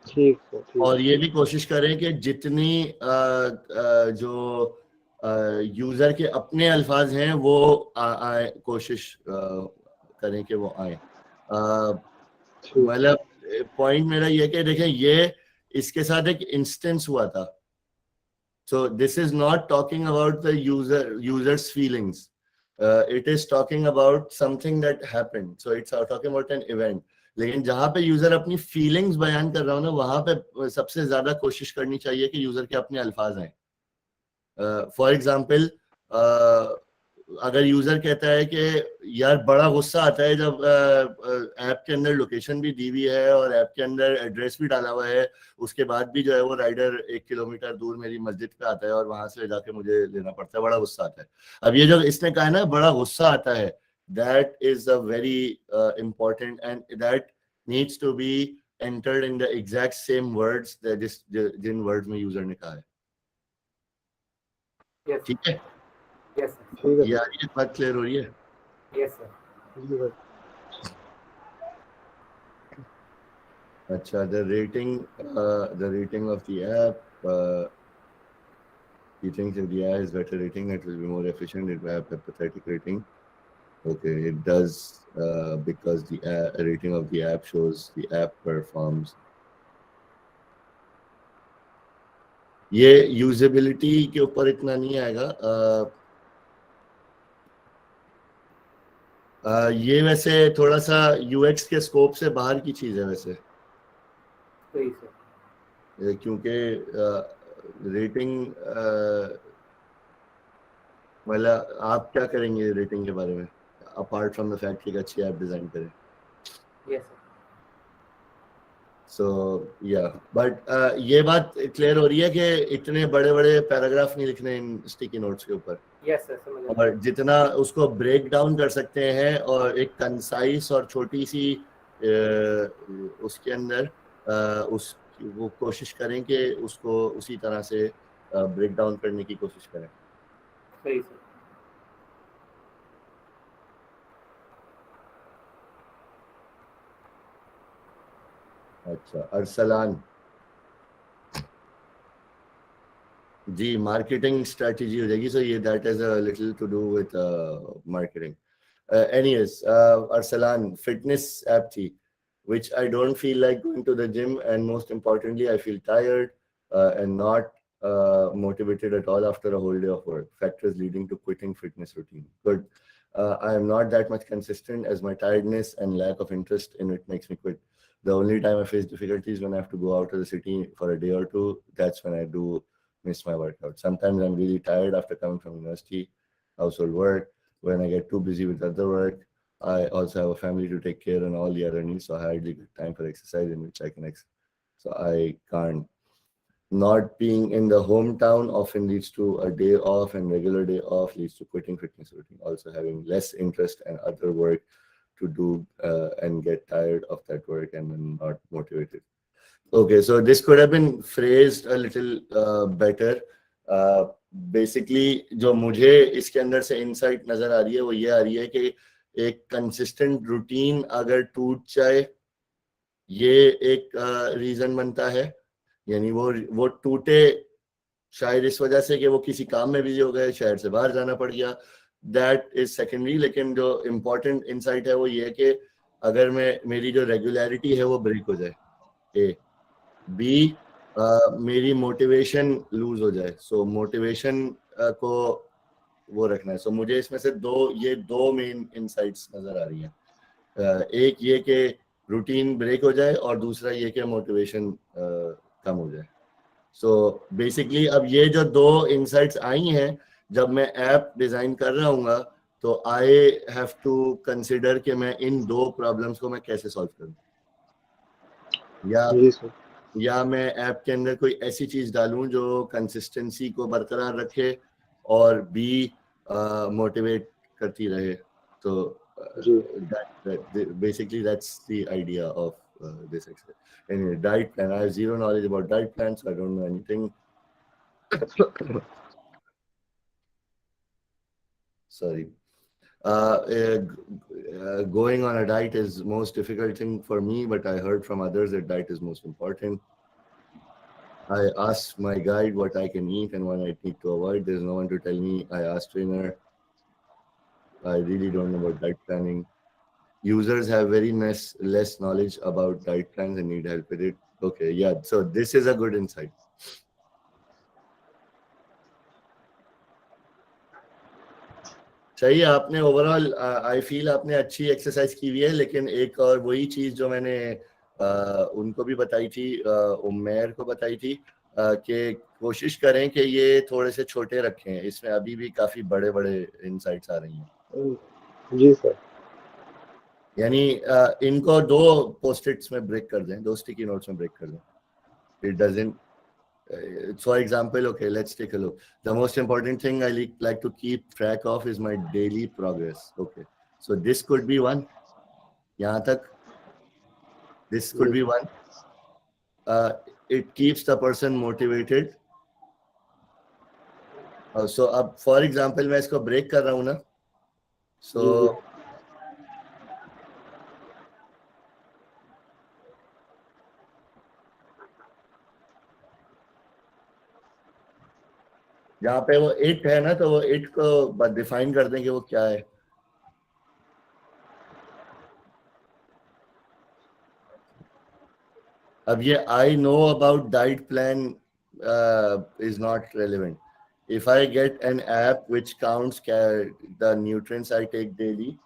ठीक है. और ये भी कोशिश करें कि जितनी जो यूजर के अपने अल्फाज हैं वो आए, कोशिश करें कि वो आए. मतलब पॉइंट मेरा ये कि देखें, ये इसके साथ एक इंस्टेंस हुआ था. So this is not talking about the user's feelings. It is talking about something that happened. So it's talking about an event. लेकिन जहाँ पे यूजर अपनी फीलिंग्स बयान कर रहा हो ना, वहां पे सबसे ज्यादा कोशिश करनी चाहिए कि यूजर के अपने अल्फाज आए. फॉर एग्जाम्पल, अगर यूजर कहता है कि यार बड़ा गुस्सा आता है जब ऐप के अंदर लोकेशन भी दी हुई है और ऐप के अंदर एड्रेस भी डाला हुआ है, उसके बाद भी जो है वो राइडर 1 किलोमीटर दूर मेरी मस्जिद पे आता है और वहां से जाके मुझे लेना पड़ता है, बड़ा गुस्सा आता है. अब ये जो इसने कहा है ना, बड़ा गुस्सा आता है, that is a very important and that needs to be entered in the exact same words जिन वर्ड्स में यूजर ने कहा है. ठीक है. Yes, यार ये बात क्लियर हो रही है? yes, sir. अच्छा, the rating of the app, he thinks if the app is better rating, it will be more efficient. It will have a pathetic rating. Okay, it does because the rating of the app shows the app performs. ये usability के ऊपर इतना नहीं आएगा. ये वैसे थोड़ा सा यूएक्स के स्कोप से बाहर की चीज है वैसे, क्योंकि रेटिंग, मतलब आप क्या करेंगे रेटिंग के बारे में अपार्ट फ्रॉम द फैक्ट कि अच्छी ऐप डिजाइन करें? Yes, सो या बट ये बात क्लियर हो रही है कि इतने बड़े पैराग्राफ नहीं लिखने इन स्टिकी नोट्स के ऊपर. yes, sir. समझ गया. और जितना उसको ब्रेक डाउन कर सकते हैं और एक कंसाइस और छोटी सी उसके अंदर वो कोशिश करें कि उसको उसी तरह से ब्रेक डाउन करने की कोशिश करें। सही सर। अच्छा, अरसलान जी, मार्केटिंग स्ट्रेटजी हो जाएगी। सो ये that is a little to do with marketing. Anyways, Arsalan, fitness app थी, which I don't feel like going to the gym, and most importantly, I feel tired and not motivated at all after a whole day of work. Factors leading to quitting fitness routine. Good. I am not that much consistent, as my tiredness and lack of interest in it makes me quit. The only time I face difficulties when I have to go out of the city for a day or two. That's when I do miss my workout. Sometimes I'm really tired after coming from university, household work. When I get too busy with other work, I also have a family to take care and all the other needs, so I hardly get time for exercise in which I can so I can't. Not being in the hometown often leads to a day off, and regular day off leads to quitting fitness routine. Also having less interest and other work to do and get tired of that work and then not motivated. Okay, so this could have been phrased a little better. Basically जो मुझे इसके अंदर से insight नजर आ रही है वो ये आ रही है कि एक कंसिस्टेंट रूटीन अगर टूट जाए, ये एक रीजन बनता है। यानी वो टूटे शायद इस वजह से कि वो किसी काम में बिजी हो गए, शहर से बाहर जाना पड़ गया, दैट इज सेकेंडरी। लेकिन जो इम्पोर्टेंट इंसाइट है वो ये कि अगर मेरी जो रेगुलरिटी है वो ब्रेक हो जाए, ए बी मेरी मोटिवेशन लूज हो जाए। सो मोटिवेशन को वो रखना है। सो मुझे इसमें से दो मेन इनसाइट्स नजर आ रही हैं। एक ये कि रूटीन ब्रेक हो जाए और दूसरा ये कि मोटिवेशन कम हो जाए। सो बेसिकली अब ये जो दो इनसाइट्स आई हैं, जब मैं ऐप डिजाइन कर रहा हूँ तो आई हैव टू कंसिडर कि मैं इन दो प्रॉब्लम्स को मैं कैसे सॉल्व करूँ, या मैं ऐप के अंदर कोई ऐसी चीज डालूं जो कंसिस्टेंसी को बरकरार रखे और बी मोटिवेट करती रहे। तो basically that's the idea of this exercise. Anyway, diet plan. I have zero knowledge about diet plans, so I don't know anything. Sorry. Going on a diet is most difficult thing for me, but I heard from others that diet is most important. I asked my guide what I can eat and what I need to avoid. There's no one to tell me. I asked trainer. I really don't know about diet planning. Users have very less knowledge about diet plans and need help with it. Okay, yeah. So this is a good insight. सही है, आपने overall I feel आपने अच्छी exercise की हुई है। लेकिन एक और वही चीज जो मैंने उनको भी बताई थी, उम्मेर को बताई थी, कि कोशिश करें कि ये थोड़े से छोटे रखें। इसमें अभी भी काफी बड़े बड़े इनसाइट्स आ रही हैं। जी सर। यानी इनको दो पोस्ट-इट्स में ब्रेक कर दें, दो स्टिकी नोट्स में ब्रेक कर दें। It doesn't for example, okay, let's take a look. The most important thing I like to keep track of is my daily progress. Okay, so this could be one. Yahan tak, this could be one. It keeps the person motivated. So अब for example मैं इसको break कर रहा हूँ ना, so यहाँ पे वो इट है ना, तो वो इट को डिफाइन कर दें कि वो क्या है। अब ये I know about diet plan is not relevant. If I get an app which counts the nutrients I take daily,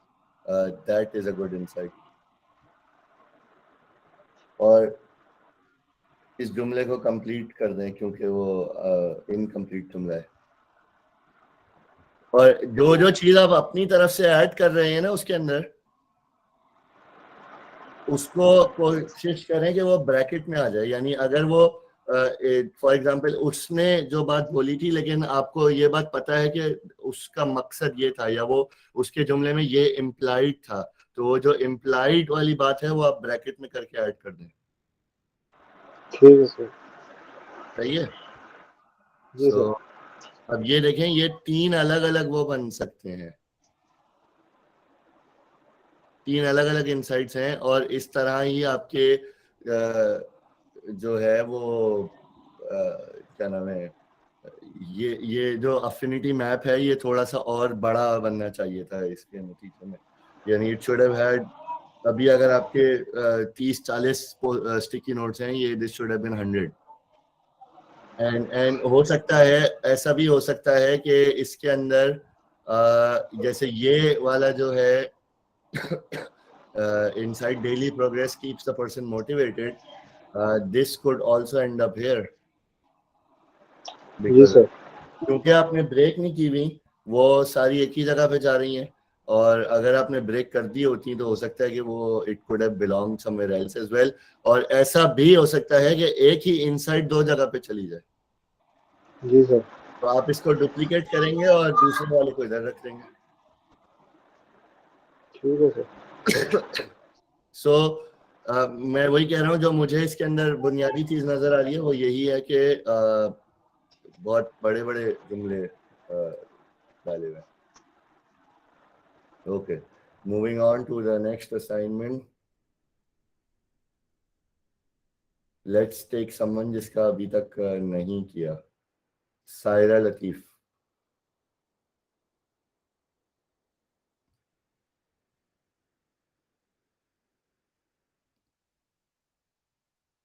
that is a good insight. और इस जुमले को कंप्लीट कर दें क्योंकि वो इनकम्प्लीट जुमला है। और जो चीज आप अपनी तरफ से ऐड कर रहे हैं ना उसके अंदर, उसको कोशिश करें कि वो ब्रैकेट में आ जाए। यानी अगर वो फॉर एग्जांपल उसने जो बात बोली थी लेकिन आपको ये बात पता है कि उसका मकसद ये था या वो उसके जुमले में ये इम्प्लाइड था, तो वो जो इम्प्लाइड वाली बात है वो आप ब्रैकेट में करके ऐड कर दें। ठीक है सर। सही है? जी So, सर। अब ये देखें, ये 3 अलग अलग वो बन सकते हैं, 3 अलग अलग इंसाइट्स हैं, और इस तरह ही आपके जो है वो क्या नाम है, ये जो अफिनिटी मैप है ये थोड़ा सा और बड़ा बनना चाहिए था इसके नतीजे में, यानी इट शुड हैव हैड, अभी अगर आपके 30-40 स्टिकी नोट्स हैं, ये this should have been 100। And हो सकता है, ऐसा भी हो सकता है कि इसके अंदर जैसे ये वाला जो है inside daily progress keeps the person motivated, this could also end up here जी because सर। क्योंकि आपने ब्रेक नहीं की हुई, वो सारी एक ही जगह पे जा रही हैं, और अगर आपने ब्रेक कर दी होती तो हो सकता है कि वो it could have belong somewhere else as well, और ऐसा भी हो सकता है कि एक ही इनसाइट 2 जगह पे चली जाए। जी सर। तो आप इसको डुप्लीकेट करेंगे और दूसरे वाले को इधर रख देंगे। ठीक है सर। सो मैं वही कह रहा हूँ, जो मुझे इसके अंदर बुनियादी चीज नजर आ रही है वो यही है कि बहुत बड़े बड़े जुमले डाले हुए। Okay, moving on to the next assignment, let's take someone जिसका अभी तक नहीं किया, सायरा लतीफ।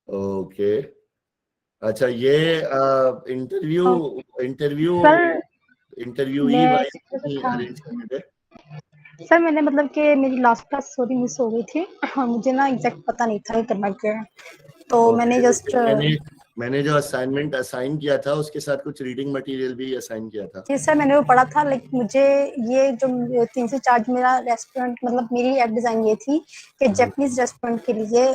ओके, अच्छा, ये इंटरव्यू इंटरव्यू सर इंटरव्यूई मैं वाइज अरेंज करने थे। सर मैंने मतलब कि मेरी लास्ट क्लास सॉरी मिस हो गई थी और मुझे ना एग्जैक्ट पता नहीं था ये करना क्या है, तो मैंने जस्ट मैंने जो असाइनमेंट असाइन किया था उसके साथ कुछ रीडिंग मटेरियल भी असाइन किया था। जी सर मैंने वो पढ़ा था, लेकिन मुझे ये जो 3 से 4 मेरा रेस्टोरेंट मतलब मेरी ऐप डिजाइन ये थी कि जापानीज रेस्टोरेंट के लिए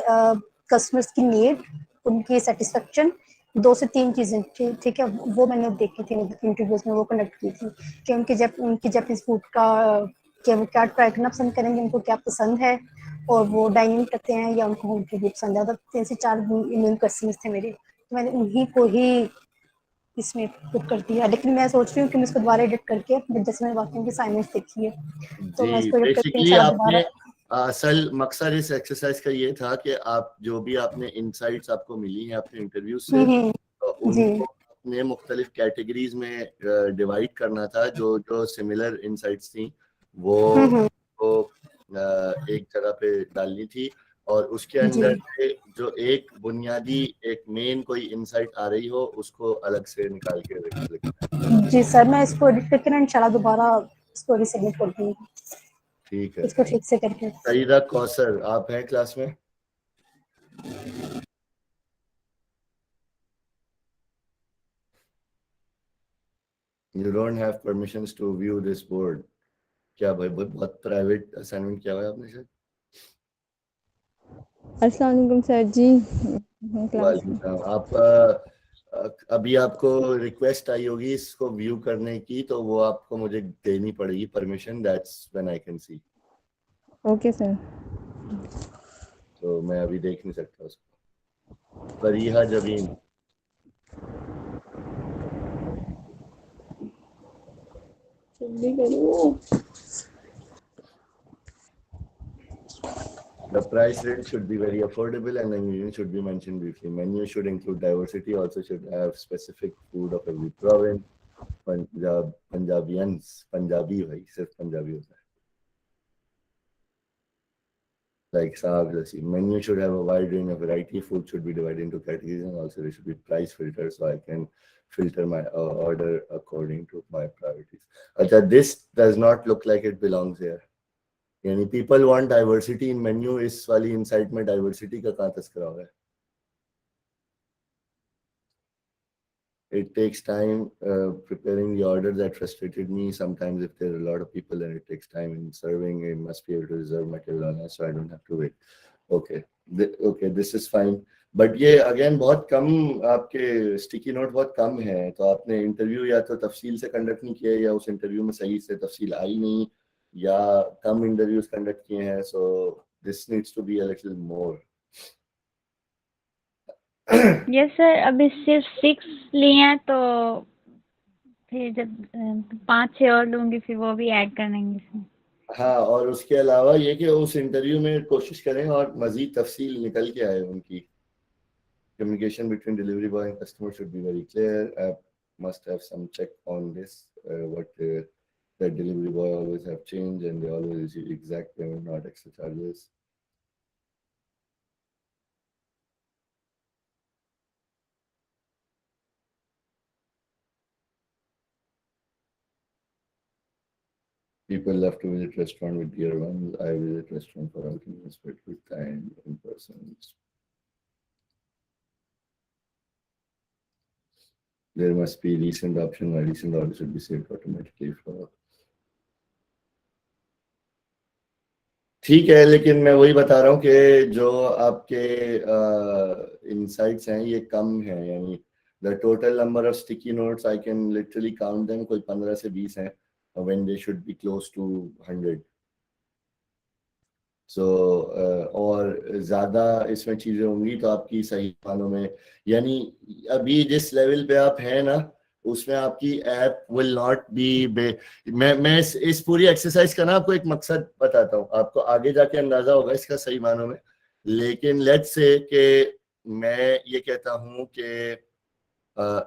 कस्टमर्स की नीड, उनकी सेटिस्फेक्शन, 2 से 3 चीजें ठीक है, वो मैंने देखी थी इंटरव्यूज में, वो कंडक्ट की थी कि उनकी जापानीज फूड का कि वो क्या ट्राई करना पसंद करेंगे, उनको क्या पसंद है, और वो डाइनिंग करते हैं या उनको होम डिलीवरी पसंद है। तो 3 से 4 मेन क्वेश्चंस थे मेरे, तो मैंने उन्हीं को ही इसमें पुट कर दिया, लेकिन मैं सोच रही हूँ कि मैं इसको दोबारा एडिट करके, जैसे मैंने वाकई की असाइनमेंट देखी है तो मैं जी, इसको एडिट करके बेसिकली इंशाल्लाह आपने दोबारा। असल मकसद इस एक्सरसाइज का ये था कि आप जो भी आपने इनसाइट्स आपको मिली हैं अपने इंटरव्यू से, जी उनको अपने मुख्तलिफ कैटेगरीज में डिवाइड करना था। जो जो सिमिलर इनसाइट्स थी वो एक जगह पे डालनी थी, और उसके अंदर से जो एक बुनियादी एक मेन कोई इनसाइट आ रही हो उसको अलग से निकाल के लिखना है। जी सर, मैं इसको एडिट करके ना इंशाल्लाह दोबारा स्टोरी सबमिट कर दूंगी। ठीक है, इसको ठीक से करके। सईदा कौसर, आप हैं क्लास में? You don't have permissions to view this board. क्या भाई, बहुत प्राइवेट असाइनमेंट किया हुआ है आपने शायद? अस्सलाम वालेकुम सर जी। वालेकुम। आप अभी आपको रिक्वेस्ट आई होगी इसको व्यू करने की, तो वो आपको मुझे देनी पड़ेगी permission, that's when I can see. Okay sir. तो मैं अभी देख नहीं सकता उसको। फरीहा जबीन, जल्दी करो। The price range should be very affordable and the menu should be mentioned briefly. Menu should include diversity, also should have specific food of every province. Punjabians, Punjabi भाई, सिर्फ पंजाबी होता है। Like saag, lassi. Menu should have a wide range of variety. Food should be divided into categories, and also there should be price filters so I can filter my order according to my priorities. Achha, this does not look like it belongs here. यानी people want diversity in menu, इस वाली insight में diversity का कहाँ तस्करा हो रहा है? It takes time preparing the order. That frustrated me. Sometimes if there are a lot of people and it takes time in serving, I must be able to reserve my table on so I don't have to wait. Okay, okay, this is fine. But ये again बहुत कम, आपके sticky note बहुत कम है, तो आपने interview या तो तफसील से कंडक्ट नहीं किया, या उस इंटरव्यू में सही से तफसील आई नहीं, या कम इंटरव्यूज कंडक्ट किए हैं, so this needs to be a little more. Yes sir, अभी सिर्फ 6 लिए हैं तो फिर जब 5-6 और लूंगी फिर वो भी ऐड कर देंगे इसमें। हाँ, और उसके अलावा ये कि उस इंटरव्यू में कोशिश करें और मजीद तफसील निकल के आए उनकी। Communication between delivery boy and customer should be very clear. App must have some check on this. What the delivery boy always have change and they always receive exact payment, not extra charges. People love to visit restaurant with dear ones. I visit restaurant for our convenience, but with time in person. There must be recent option. My recent order should be saved automatically for. ठीक है, लेकिन मैं वही बता रहा हूँ कि जो आपके इनसाइट्स हैं ये कम है, यानी the total number of sticky notes I can literally count them, कोई 15 से 20 हैं when they should be close to 100. So और ज़्यादा इसमें चीज़ें होंगी तो आपकी सही मानों में, यानी अभी जिस लेवल पे आप हैं ना उसमें आपकी ऐप विल नॉट बी मैं इस पूरी एक्सरसाइज का ना आपको एक मकसद बताता हूँ, आपको आगे जाके अंदाजा होगा इसका सही मानों में। लेकिन लेट्स से कि मैं ये कहता हूँ कि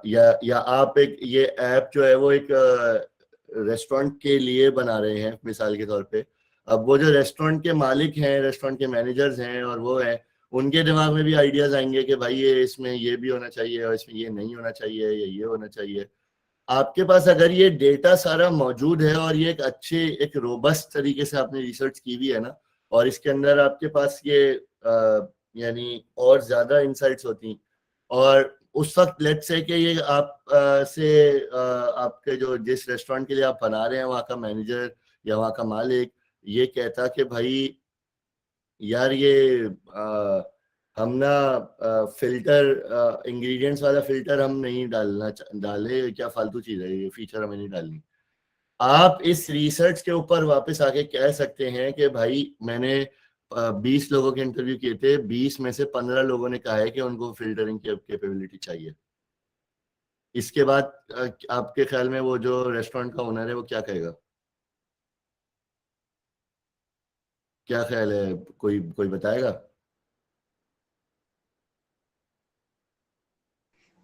या आप एक ये ऐप जो है वो एक रेस्टोरेंट के लिए बना रहे हैं मिसाल के तौर पे। अब वो जो रेस्टोरेंट के मालिक हैं, रेस्टोरेंट के मैनेजर्स हैं और वो हैं, उनके दिमाग में भी आइडियाज आएंगे कि भाई ये इसमें ये भी होना चाहिए और इसमें ये नहीं होना चाहिए या ये होना चाहिए। आपके पास अगर ये डेटा सारा मौजूद है और ये एक अच्छे एक रोबस्ट तरीके से आपने रिसर्च की हुई है ना, और इसके अंदर आपके पास ये यानी और ज्यादा इंसाइट्स होती, और उस वक्त लेट्स से कि ये आप आपके जो जिस रेस्टोरेंट के लिए आप बना रहे हैं वहाँ का मैनेजर या वहाँ का मालिक ये कहता कि भाई यार ये हम ना फिल्टर इंग्रेडिएंट्स वाला फिल्टर हम नहीं डाले, क्या फालतू चीज है ये, फीचर हमें नहीं डालनी। आप इस रिसर्च के ऊपर वापस आके कह सकते हैं कि भाई मैंने 20 लोगों के इंटरव्यू किए थे, 20 में से 15 लोगों ने कहा है कि उनको फिल्टरिंग की कैपेबिलिटी चाहिए। इसके बाद आपके ख्याल में वो जो रेस्टोरेंट का ओनर है वो क्या कहेगा? क्या ख्याल है, कोई बताएगा?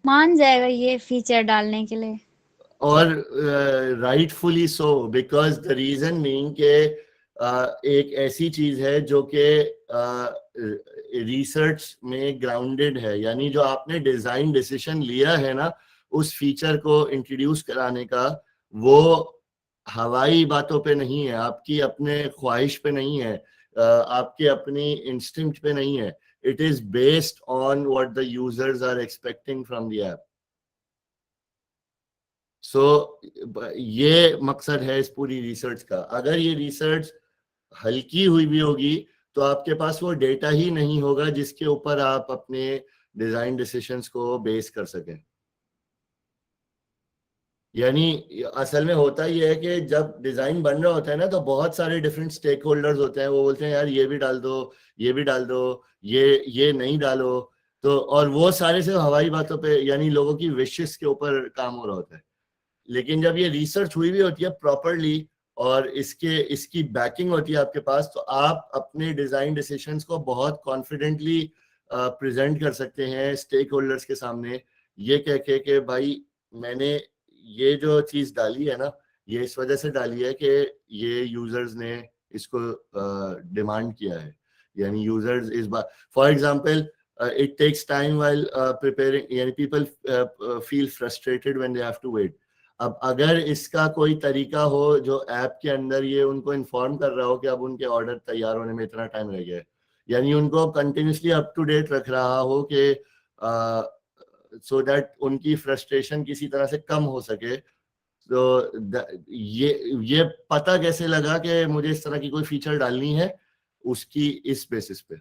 मान जाएगा ये फीचर डालने के लिए, और rightfully so, because the reason being के एक ऐसी चीज है जो कि रिसर्च में ग्राउंडेड है, यानी जो आपने डिजाइन डिसीजन लिया है ना उस फीचर को इंट्रोड्यूस कराने का, वो हवाई बातों पे नहीं है, आपकी अपने ख्वाहिश पे नहीं है, आपके अपनी इंस्टिंक्ट पे नहीं है। It is based on what the users are expecting from the app. So ये मकसद है इस पूरी रिसर्च का। अगर ये रिसर्च हल्की हुई भी होगी तो आपके पास वो डेटा ही नहीं होगा जिसके ऊपर आप अपने डिजाइन डिसीजंस को बेस कर सकें। यानी असल में होता ही है कि जब डिजाइन बन रहा होता है ना तो बहुत सारे डिफरेंट स्टेक होल्डर्स होते हैं, वो बोलते हैं यार ये भी डाल दो, ये भी डाल दो, ये नहीं डालो, तो और वो सारे से हवाई बातों पे यानी लोगों की विशेस के ऊपर काम हो रहा होता है। लेकिन जब ये रिसर्च हुई भी होती है प्रॉपरली और इसकी बैकिंग होती है आपके पास, तो आप अपने डिजाइन डिसीजंस को बहुत कॉन्फिडेंटली प्रेजेंट कर सकते हैं स्टेक होल्डर्स के सामने, ये कह के कि भाई मैंने ये जो चीज डाली है ना ये इस वजह से डाली है कि ये यूजर्स ने इसको डिमांड किया है। यानी यूजर्स इस बार for example it takes time while preparing, यानी people feel frustrated when they have to wait. अब अगर इसका कोई तरीका हो जो ऐप के अंदर ये उनको इन्फॉर्म कर रहा हो कि अब उनके ऑर्डर तैयार होने में इतना टाइम रह गया है, यानी उनको कंटिन्यूसली अप टू डेट रख रहा हो कि सो दैट उनकी फ्रस्ट्रेशन किसी तरह से कम हो सके। तो ये पता कैसे लगा कि मुझे इस तरह की कोई फीचर डालनी है, उसकी इस बेसिस पे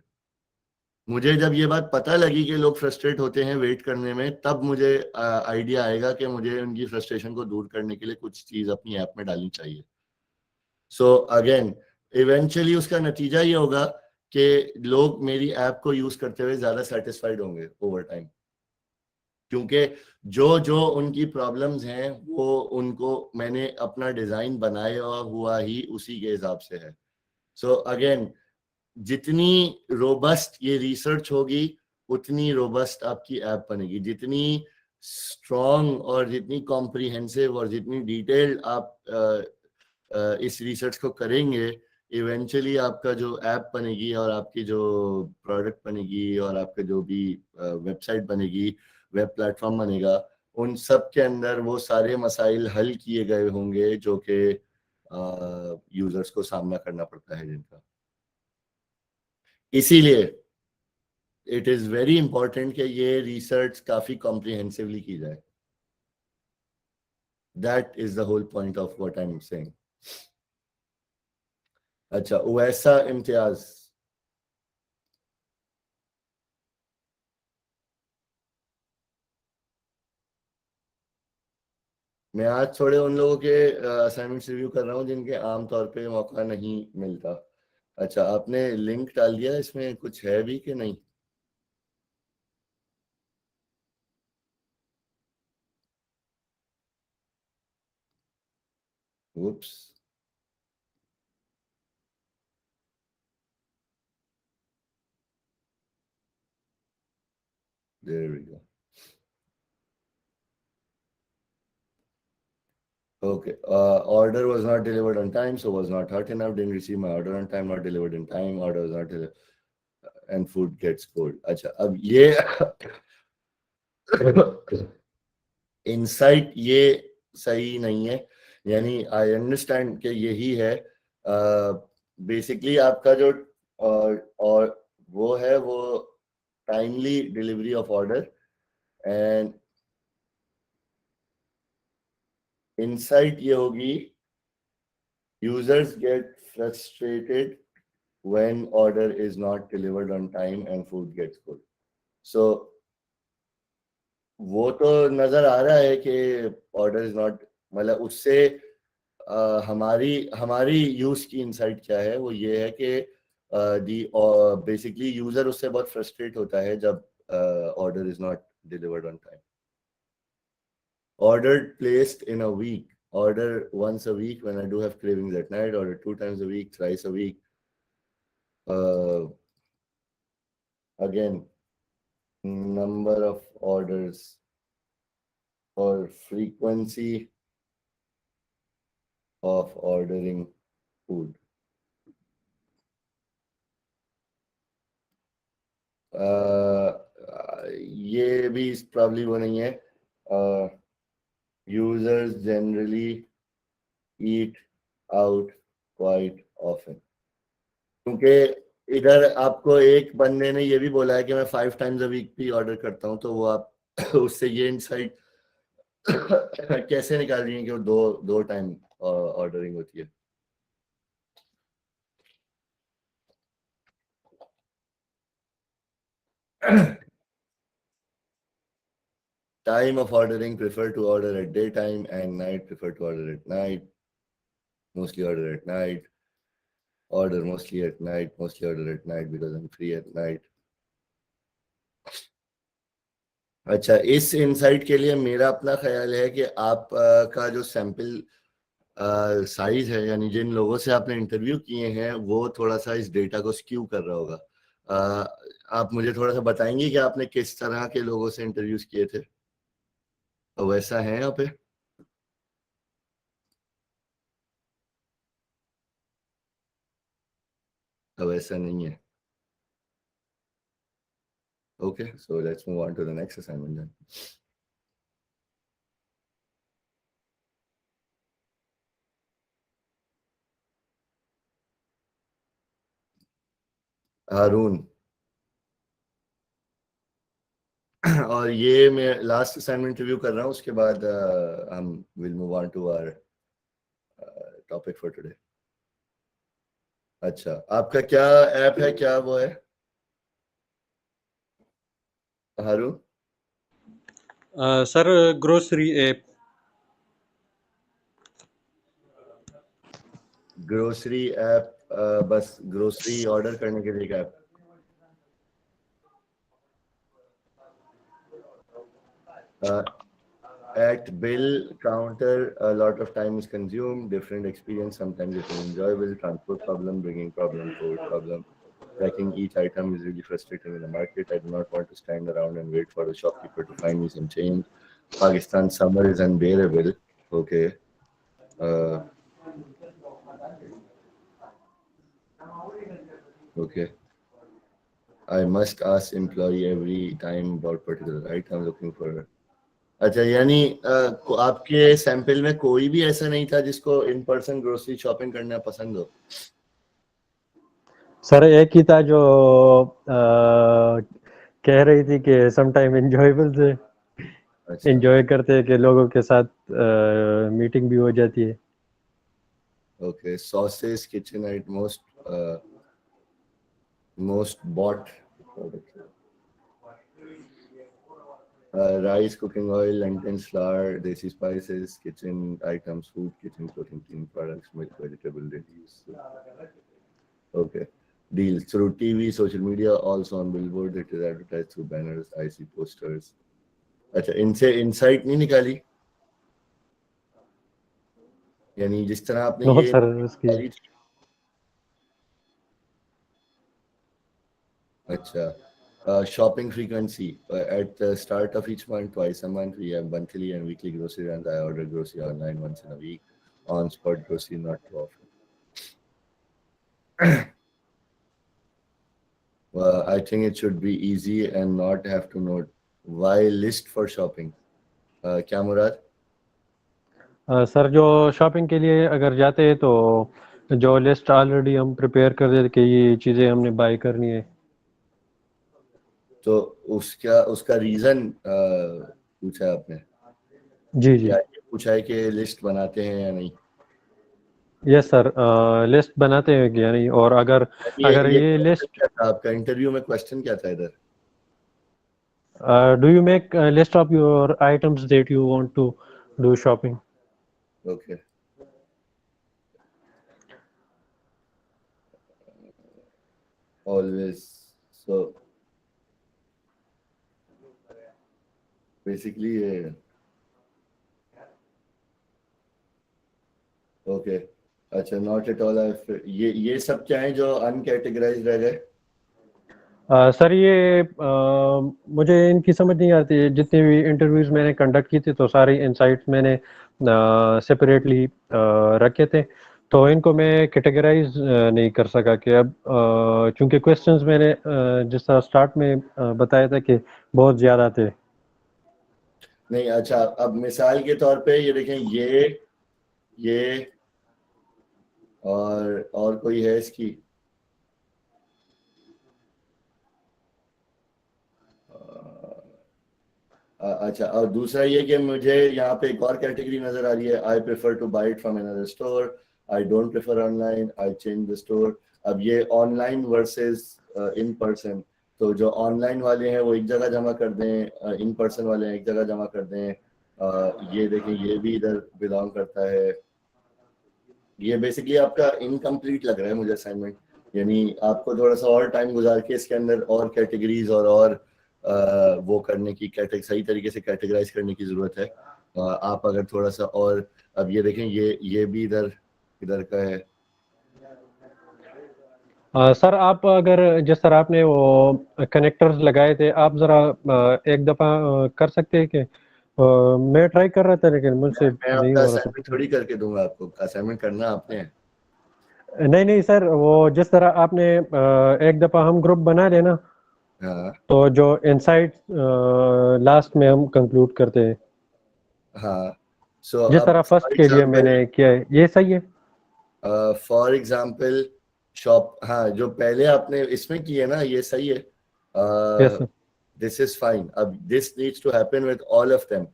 मुझे जब ये बात पता लगी कि लोग फ्रस्ट्रेट होते हैं वेट करने में, तब मुझे आइडिया आएगा कि मुझे उनकी फ्रस्ट्रेशन को दूर करने के लिए कुछ चीज अपनी ऐप में डालनी चाहिए। सो अगेन इवेंचुअली उसका नतीजा ये होगा कि लोग मेरी ऐप को यूज करते हुए ज्यादा सेटिस्फाइड होंगे ओवर टाइम। क्योंकि जो जो उनकी प्रॉब्लम्स हैं वो उनको मैंने अपना डिजाइन बनाया हुआ ही उसी के हिसाब से है। सो अगेन, जितनी रोबस्ट ये रिसर्च होगी उतनी रोबस्ट आपकी ऐप बनेगी। जितनी स्ट्रॉन्ग और जितनी कॉम्प्रिहेंसिव और जितनी डिटेल्ड आप इस रिसर्च को करेंगे, इवेंचुअली आपका जो ऐप बनेगी और आपकी जो प्रोडक्ट बनेगी और आपका जो भी वेबसाइट बनेगी, वेब प्लेटफॉर्म बनेगा, उन सब के अंदर वो सारे मसाइल हल किए गए होंगे जो कि यूजर्स को सामना करना पड़ता है जिनका। इसीलिए इट इज वेरी इंपॉर्टेंट कि ये रिसर्च काफी कॉम्प्रिहेंसिवली की जाए। That is the whole point of what I am saying. अच्छा, वैसा इम्तियाज, मैं आज थोड़े उन लोगों के असाइनमेंट्स रिव्यू कर रहा हूँ जिनके आमतौर पे मौका नहीं मिलता। अच्छा, आपने लिंक डाल दिया, इसमें कुछ है भी कि नहीं? Whoops. There we go. Okay. Order was not delivered on time, so was not hot enough. Didn't receive my order on time. Not delivered in time. Order was not delivered, and food gets cold. अच्छा, अब ये insight ये सही नहीं है। यानी I understand कि यही है बेसिकली आपका जो और वो है वो timely delivery of order. And insight ये होगी, users get frustrated when order is not delivered on time and food gets cold. So वो तो नजर आ रहा है कि ऑर्डर इज नॉट, मतलब उससे हमारी यूज की इंसाइट क्या है, वो ये है कि दी बेसिकली यूजर उससे बहुत फ्रस्ट्रेट होता है जब order is not delivered on time. Order placed in a week, order once a week when I do have cravings at night, order 2 times a week, thrice a week. Again, number of orders or frequency of ordering food. ये भी probably वो नहीं है। Users generally eat out quite often. क्योंकि इधर आपको एक बंदे ने ये भी बोला है कि मैं 5 times a week भी ऑर्डर करता हूँ, तो वो आप उससे ये इंसाइट कैसे निकाल रही है कि वो दो टाइम ऑर्डरिंग होती है। Time of ordering, prefer to order at daytime, and night, prefer to order at night. Mostly order at night. Order mostly at night. Mostly order at night because I'm free at night. अच्छा, इस insight के लिए मेरा अपना ख्याल है कि आप का जो सैंपल साइज है, यानी जिन लोगों से आपने इंटरव्यू किए हैं, वो थोड़ा सा इस डेटा को स्क्यू कर रहा होगा। आप मुझे थोड़ा सा बताएंगे कि आपने किस तरह के लोगों से इंटरव्यूज किए थे? तो वैसा है यहाँ पे? तो वैसा नहीं है। Okay, so let's move on to the next assignment then. हारून, और ये मैं लास्ट असाइनमेंट रिव्यू कर रहा हूँ, उसके बाद हम will move on to our topic for today. अच्छा, आपका क्या ऐप है, क्या वो है Haroon? Sir grocery app. Grocery app, बस ग्रोसरी ऑर्डर करने के लिए app? At bill counter, a lot of time is consumed. Different experience, sometimes it's enjoyable. Transport problem, bringing problem, food problem. Tracking each item is really frustrating in the market. I do not want to stand around and wait for the shopkeeper to find me some change. Pakistan summer is unbearable. Okay. Okay. I must ask employee every time about particular item looking for. अच्छा, यानी आपके sample में कोई भी ऐसा नहीं था जिसको इन पर्सन ग्रोसरी शॉपिंग करना पसंद हो? सर एक ही था जो कह रही थी कि सम टाइम एंजॉयबल थे, एंजॉय करते हैं कि लोगों के साथ मीटिंग भी हो जाती है। Okay, sauces kitchen right most bought product. Rice, cooking oil, lentils, flour, desi spices, kitchen items, food, kitchen clothing, cleaning products, milk, vegetable, reduce. Okay. Deals through TV, social media, also on billboard. It is advertised through banners, IC posters. अच्छा, इनसे insight नहीं निकाली? यानी जिस तरह आपने No, ये sir, उसकी अच्छा, shopping frequency at the start of each month, twice a month. We have monthly and weekly grocery runs. I order grocery online once in a week. On spot grocery not too often. I think it should be easy and not have to note. Why list for shopping? क्या मुराद? Sir जो shopping के लिए अगर जाते हैं तो जो list already हम प्रिपेयर कर देते कि ये चीज़ें हमने बाय करनी है। तो उसका रीजन पूछा आपने? जी जी, या ये पूछा है कि लिस्ट बनाते हैं या नहीं? यस सर, लिस्ट बनाते हैं कि या नहीं, और अगर ये लिस्ट क्या था आपका इंटरव्यू में क्वेश्चन क्या था इधर? Do you make list of your items that you want to do shopping? Okay, always. So basically okay. अच्छा, not at all. ये सब क्या है जो अनकैटेगराइज्ड रह गए? सर ये मुझे इनकी समझ नहीं आती। जितने भी इंटरव्यूज मैंने कंडक्ट की थी तो सारी इनसाइट्स मैंने सेपरेटली रखे थे, तो इनको मैं कैटेगराइज नहीं कर सका कि अब चूंकि क्वेश्चंस मैंने जिस तरह स्टार्ट में बताया था कि बहुत ज़्यादा थे। नहीं, अच्छा, अब मिसाल के तौर पे ये देखें, ये और कोई है इसकी? अच्छा, और दूसरा ये कि मुझे यहाँ पे एक और कैटेगरी नजर आ रही है, I prefer to buy it from another store, I don't prefer online, I change the store. अब ये ऑनलाइन वर्सेस इन पर्सन, तो जो ऑनलाइन वाले हैं वो एक जगह जमा कर दें, इन पर्सन वाले हैं एक जगह जमा कर दें। ये देखें, ये भी इधर बिलोंग करता है। ये बेसिकली आपका इनकम्प्लीट लग रहा है मुझे असाइनमेंट, यानी आपको थोड़ा सा और टाइम गुजार के इसके अंदर और कैटेगरीज और वो करने की, सही तरीके से कैटेगराइज करने की जरूरत है। आप अगर थोड़ा सा और, अब ये देखें, ये भी इधर का है। सर आप अगर जिस तरह आपने वो कनेक्टर्स लगाए थे, आप जरा एक दफ़ा कर सकते हैं कि मैं ट्राई कर रहा था लेकिन मुझसे नहीं हो रहा था। थोड़ी करके दूंगा आपको, असाइनमेंट करना आपने है। नहीं सर, वो जिस तरह आपने एक दफ़ा हम ग्रुप बना लेना, हाँ, तो जो इनसाइट लास्ट में हम कंक्लूड करते हैं, हाँ, सो जिस तरह फर्स्ट के लिए मैंने किया है, ये सही है? फॉर एग्जाम्पल शॉप, हाँ, जो पहले आपने इसमें की है ना, ये सही है। This is fine. अब this needs to happen with all of them,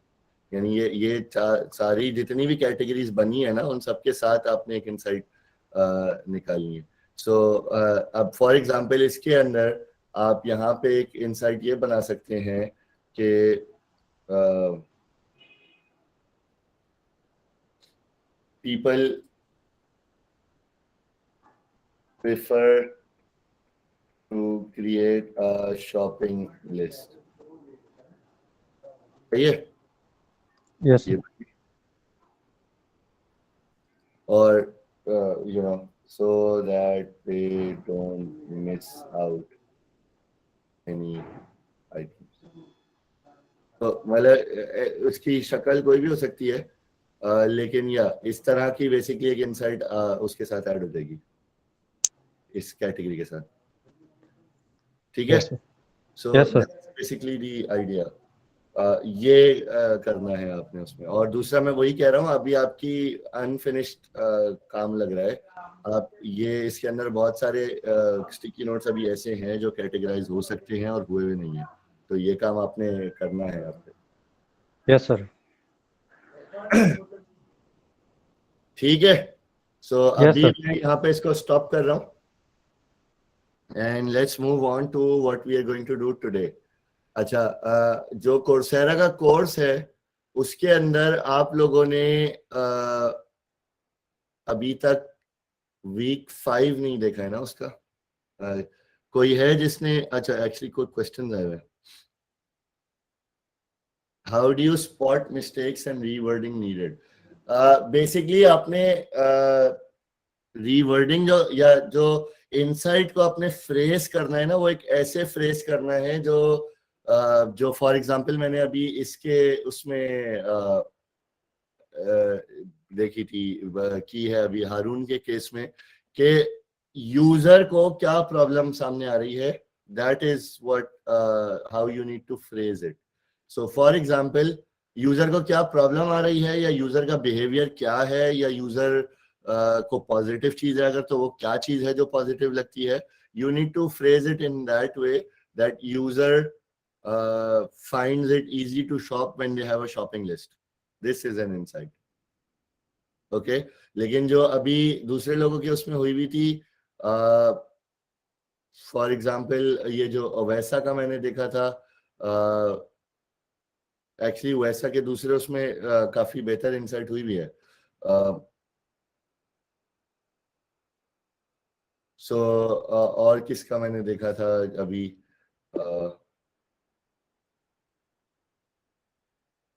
यानी ये सारी जितनी भी कैटेगरीज बनी है ना, उन सबके साथ आपने एक इनसाइट निकालनी है। सो अब फॉर एग्जाम्पल इसके अंदर आप यहाँ पे एक इनसाइट ये बना सकते हैं कि people prefer to create a shopping list. सही है? यस ये और you know so that they don't miss out any items. तो मतलब उसकी शक्ल कोई भी हो सकती है, लेकिन या इस तरह की बेसिकली एक इनसाइट उसके साथ ऐड हो जाएगी इस कैटेगरी के साथ, ठीक है। सो Yes, sir. Basically the idea ये करना है आपने उसमें। और दूसरा मैं वही कह रहा हूँ, अभी आपकी अनफिनिश्ड काम लग रहा है, आप ये इसके अंदर बहुत सारे स्टिकी नोट्स अभी ऐसे हैं जो कैटेगराइज हो सकते हैं और हुए भी नहीं है, तो ये काम आपने करना है आपको। Yes sir. ठीक है, सो Yes, अभी sir. मैं यहाँ पे इसको स्टॉप कर रहा हूँ and let's move on to what we are going to do today. अच्छा, जो कोर्सेरा का कोर्स है उसके अंदर आप लोगों ने अभी तक वीक 5 नहीं देखा है ना उसका? कोई है जिसने, अच्छा एक्चुअली कोई क्वेश्चन आए हुए, how do you spot mistakes and rewording needed? Basically आपने रीवर्डिंग जो या जो इनसाइट को आपने फ्रेज करना है ना, वो एक ऐसे फ्रेज करना है जो फॉर एग्जांपल मैंने अभी इसके उसमें देखी थी की है अभी हारून के केस में, कि यूजर को क्या प्रॉब्लम सामने आ रही है, that is what how you need to phrase it. So for example user को क्या प्रॉब्लम आ रही है, या यूजर का बिहेवियर क्या है, या यूजर को पॉजिटिव चीज है अगर तो वो क्या चीज है जो पॉजिटिव लगती है, you need to phrase it in that way that user finds it easy to shop when they have a shopping list. This is an insight. Okay, लेकिन जो अभी दूसरे लोगों की उसमें हुई भी थी, फॉर एग्जांपल ये जो वैसा का मैंने देखा था, एक्चुअली वैसा के दूसरे उसमें काफी बेहतर इंसाइट हुई भी है। सो और किसका मैंने देखा था अभी,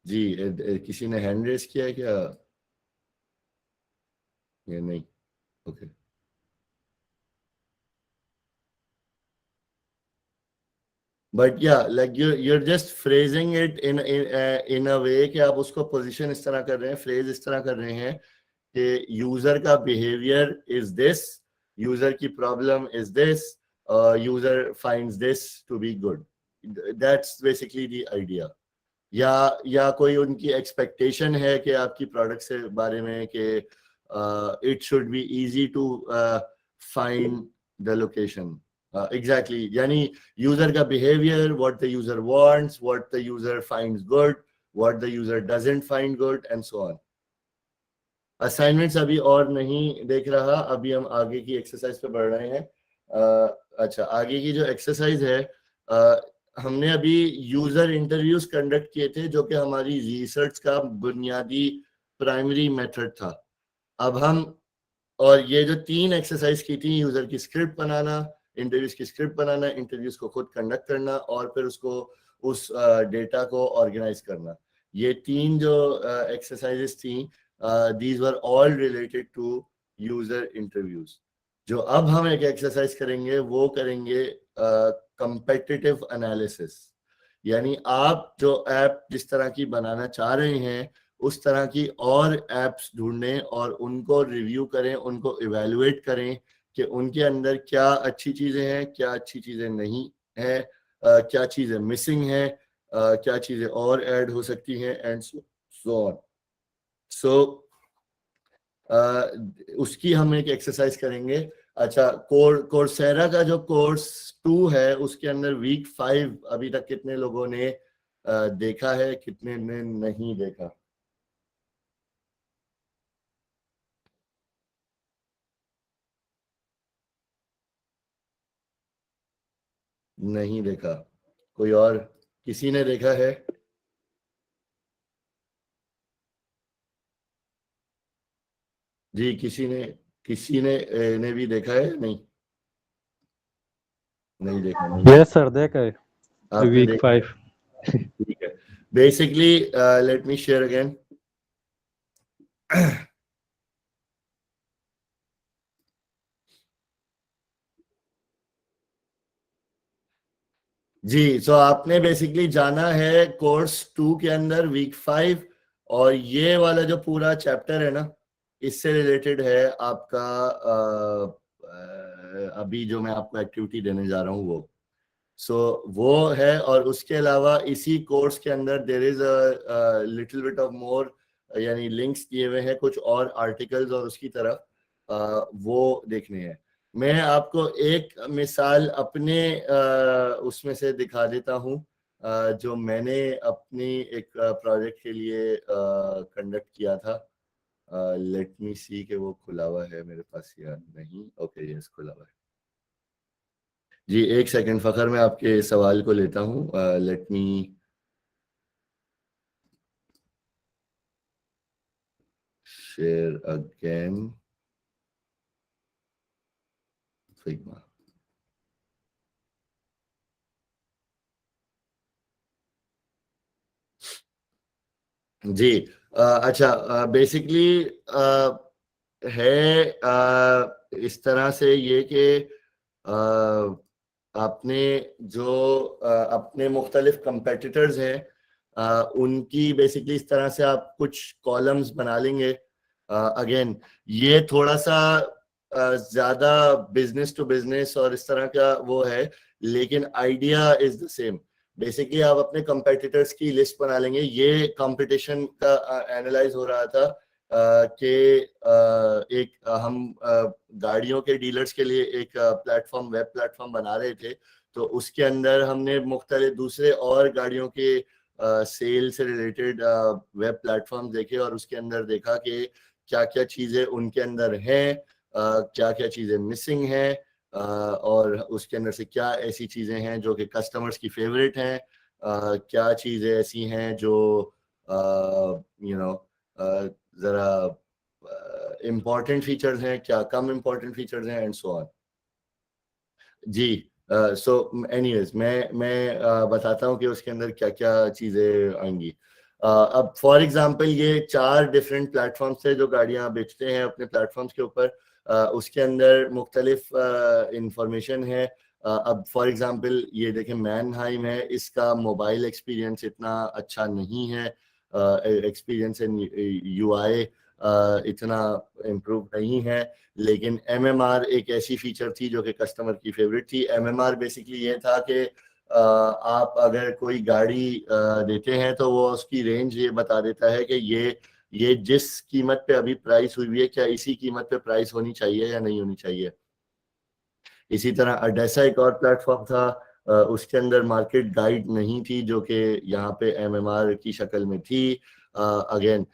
जी किसी ने हैंड रेस किया है क्या? ये नहीं, ओके। बट या like you're just phrasing it in a way कि आप उसको पोजीशन इस तरह कर रहे हैं, फ्रेज इस तरह कर रहे हैं कि यूजर का बिहेवियर इज दिस, यूजर की problem is this, user finds this to be good, that's basically the idea. या कोई उनकी एक्सपेक्टेशन है कि आपकी प्रोडक्ट से बारे में कि it should be easy to find the location, exactly, यानी यूजर का behaviour, what the user wants, what the user finds good, what the user doesn't find good and so on. Assignments अभी और नहीं देख रहा, अभी हम आगे की एक्सरसाइज पे बढ़ रहे हैं। अच्छा, आगे की जो एक्सरसाइज है, हमने अभी यूजर इंटरव्यूज कंडक्ट किए थे जो कि हमारी रिसर्च का बुनियादी प्राइमरी मेथड था। अब हम, और ये जो 3 एक्सरसाइज की थी, यूजर की स्क्रिप्ट बनाना, इंटरव्यूज की स्क्रिप्ट बनाना, इंटरव्यूज को खुद कंडक्ट करना और फिर उसको उस डेटा को ऑर्गेनाइज करना, ये 3 जो एक्सरसाइजेस थी, these were all related to user interviews। जो अब हम एक एक्सरसाइज करेंगे वो करेंगे competitive analysis, यानी आप जो ऐप जिस तरह की बनाना चाह रहे हैं उस तरह की और एप्स ढूंढें और उनको रिव्यू करें, उनको इवेलुएट करें कि उनके अंदर क्या अच्छी चीजें हैं, क्या अच्छी चीजें नहीं है, क्या चीजें मिसिंग है, क्या चीजें और ऐड हो सकती हैं एंड सो ऑन। सो उसकी हम एक एक्सरसाइज करेंगे। अच्छा, कोर्सेरा का जो कोर्स 2 है उसके अंदर वीक 5 अभी तक कितने लोगों ने देखा है, कितने ने नहीं देखा? नहीं देखा? कोई और, किसी ने देखा है? जी, किसी ने भी देखा है? नहीं, नहीं देखा। यस सर, देखा है आपने वीक देखा? 5। ठीक है, Basically, let me share again. जी, so आपने बेसिकली जाना है कोर्स 2 के अंदर वीक 5, और ये वाला जो पूरा चैप्टर है ना, इससे रिलेटेड है आपका अभी जो मैं आपको एक्टिविटी देने जा रहा हूँ वो। वो है, और उसके अलावा इसी कोर्स के अंदर there is a little bit of more, यानी लिंक्स किए हुए हैं कुछ और आर्टिकल्स, और उसकी तरफ वो देखने हैं। मैं आपको एक मिसाल अपने उसमें से दिखा देता हूँ, जो मैंने अपनी एक प्रोजेक्ट के लिए कंडक्ट किया था। लेट मी सी कि वो खुला हुआ है मेरे पास या नहीं। ओके, यस, खुला हुआ है। जी, एक सेकंड फखर, मैं आपके सवाल को लेता हूँ। Let me share again Figma. जी, अच्छा, बेसिकली है इस तरह से ये कि आपने जो अपने मुख्तलिफ कंपेटिटर्स हैं, उनकी बेसिकली इस तरह से आप कुछ कॉलम्स बना लेंगे। अगेन ये थोड़ा सा ज्यादा बिजनेस टू बिजनेस और इस तरह का वो है, लेकिन idea is the same. Basically आप अपने कंपेटिटर्स की लिस्ट बना लेंगे। ये कंपटीशन का एनालाइज हो रहा था कि एक हम गाड़ियों के डीलर्स के लिए एक प्लेटफॉर्म, वेब प्लेटफॉर्म बना रहे थे। तो उसके अंदर हमने मुख्तलिफ दूसरे और गाड़ियों के सेल से रिलेटेड वेब प्लेटफॉर्म देखे, और उसके अंदर देखा कि क्या क्या चीज़ें उनके अंदर हैं, क्या क्या चीज़ें मिसिंग हैं, और उसके अंदर से क्या ऐसी चीज़ें हैं जो कि कस्टमर्स की फेवरेट हैं, क्या चीज़ें ऐसी हैं जो ज़रा इम्पॉर्टेंट फीचर्स हैं, क्या कम इम्पॉर्टेंट फीचर्स हैं, एंड सो ऑन। जी, सो एनीवेज मैं बताता हूँ कि उसके अंदर क्या क्या चीज़ें आएंगी। अब फॉर एग्जांपल ये 4 डिफरेंट प्लेटफॉर्म्स थे जो गाड़ियाँ बेचते हैं अपने प्लेटफॉर्म्स के ऊपर। उसके अंदर मुख्तलिफ इंफॉर्मेशन है। अब फॉर एग्जांपल ये देखें, मैनहाइम है, इसका मोबाइल एक्सपीरियंस इतना अच्छा नहीं है, एक्सपीरियंस एंड यूआई इतना इम्प्रूव नहीं है। लेकिन MMR एक ऐसी फीचर थी जो कि कस्टमर की फेवरेट थी। MMR बेसिकली ये था कि आप अगर कोई गाड़ी देते हैं तो वो उसकी रेंज ये बता देता है कि ये जिस कीमत पे अभी प्राइस हुई है, क्या इसी कीमत पे प्राइस होनी चाहिए या नहीं होनी चाहिए। इसी तरह अडेसा एक और प्लेटफॉर्म था, उसके अंदर मार्केट गाइड नहीं थी जो कि यहाँ पे MMR की शक्ल में थी। अगेन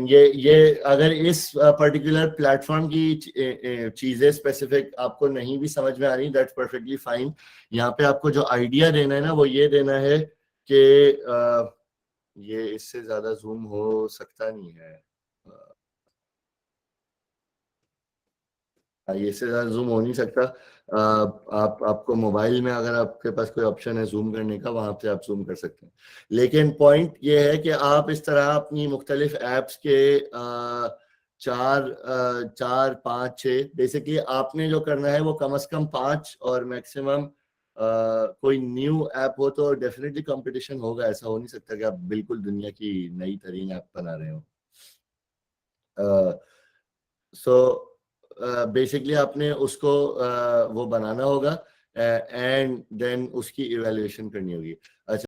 ये अगर इस पर्टिकुलर प्लेटफॉर्म की चीजें स्पेसिफिक आपको नहीं भी समझ में आ रही, दैट्स परफेक्टली फाइन। यहाँ पे आपको जो आइडिया देना है ना, वो ये देना है कि ये इससे ज्यादा जूम हो सकता नहीं है, ये इससे ज्यादा जूम हो नहीं सकता। आपको मोबाइल में अगर आपके पास कोई ऑप्शन है जूम करने का, वहां से आप जूम कर सकते हैं। लेकिन पॉइंट ये है कि आप इस तरह अपनी मुख्तलिफ ऐप्स के 4, 5, 6 बेसिकली आपने जो करना है वो कम से कम 5 और मैक्सिमम कोई न्यू ऐप हो तो डेफिनेटली कंपटीशन होगा। ऐसा हो नहीं सकता कि आप बिल्कुल दुनिया की नई तरीन ऐप बना रहे हो। बेसिकली आपने उसको वो बनाना होगा एंड देन उसकी इवैल्यूएशन करनी होगी। अच्छा,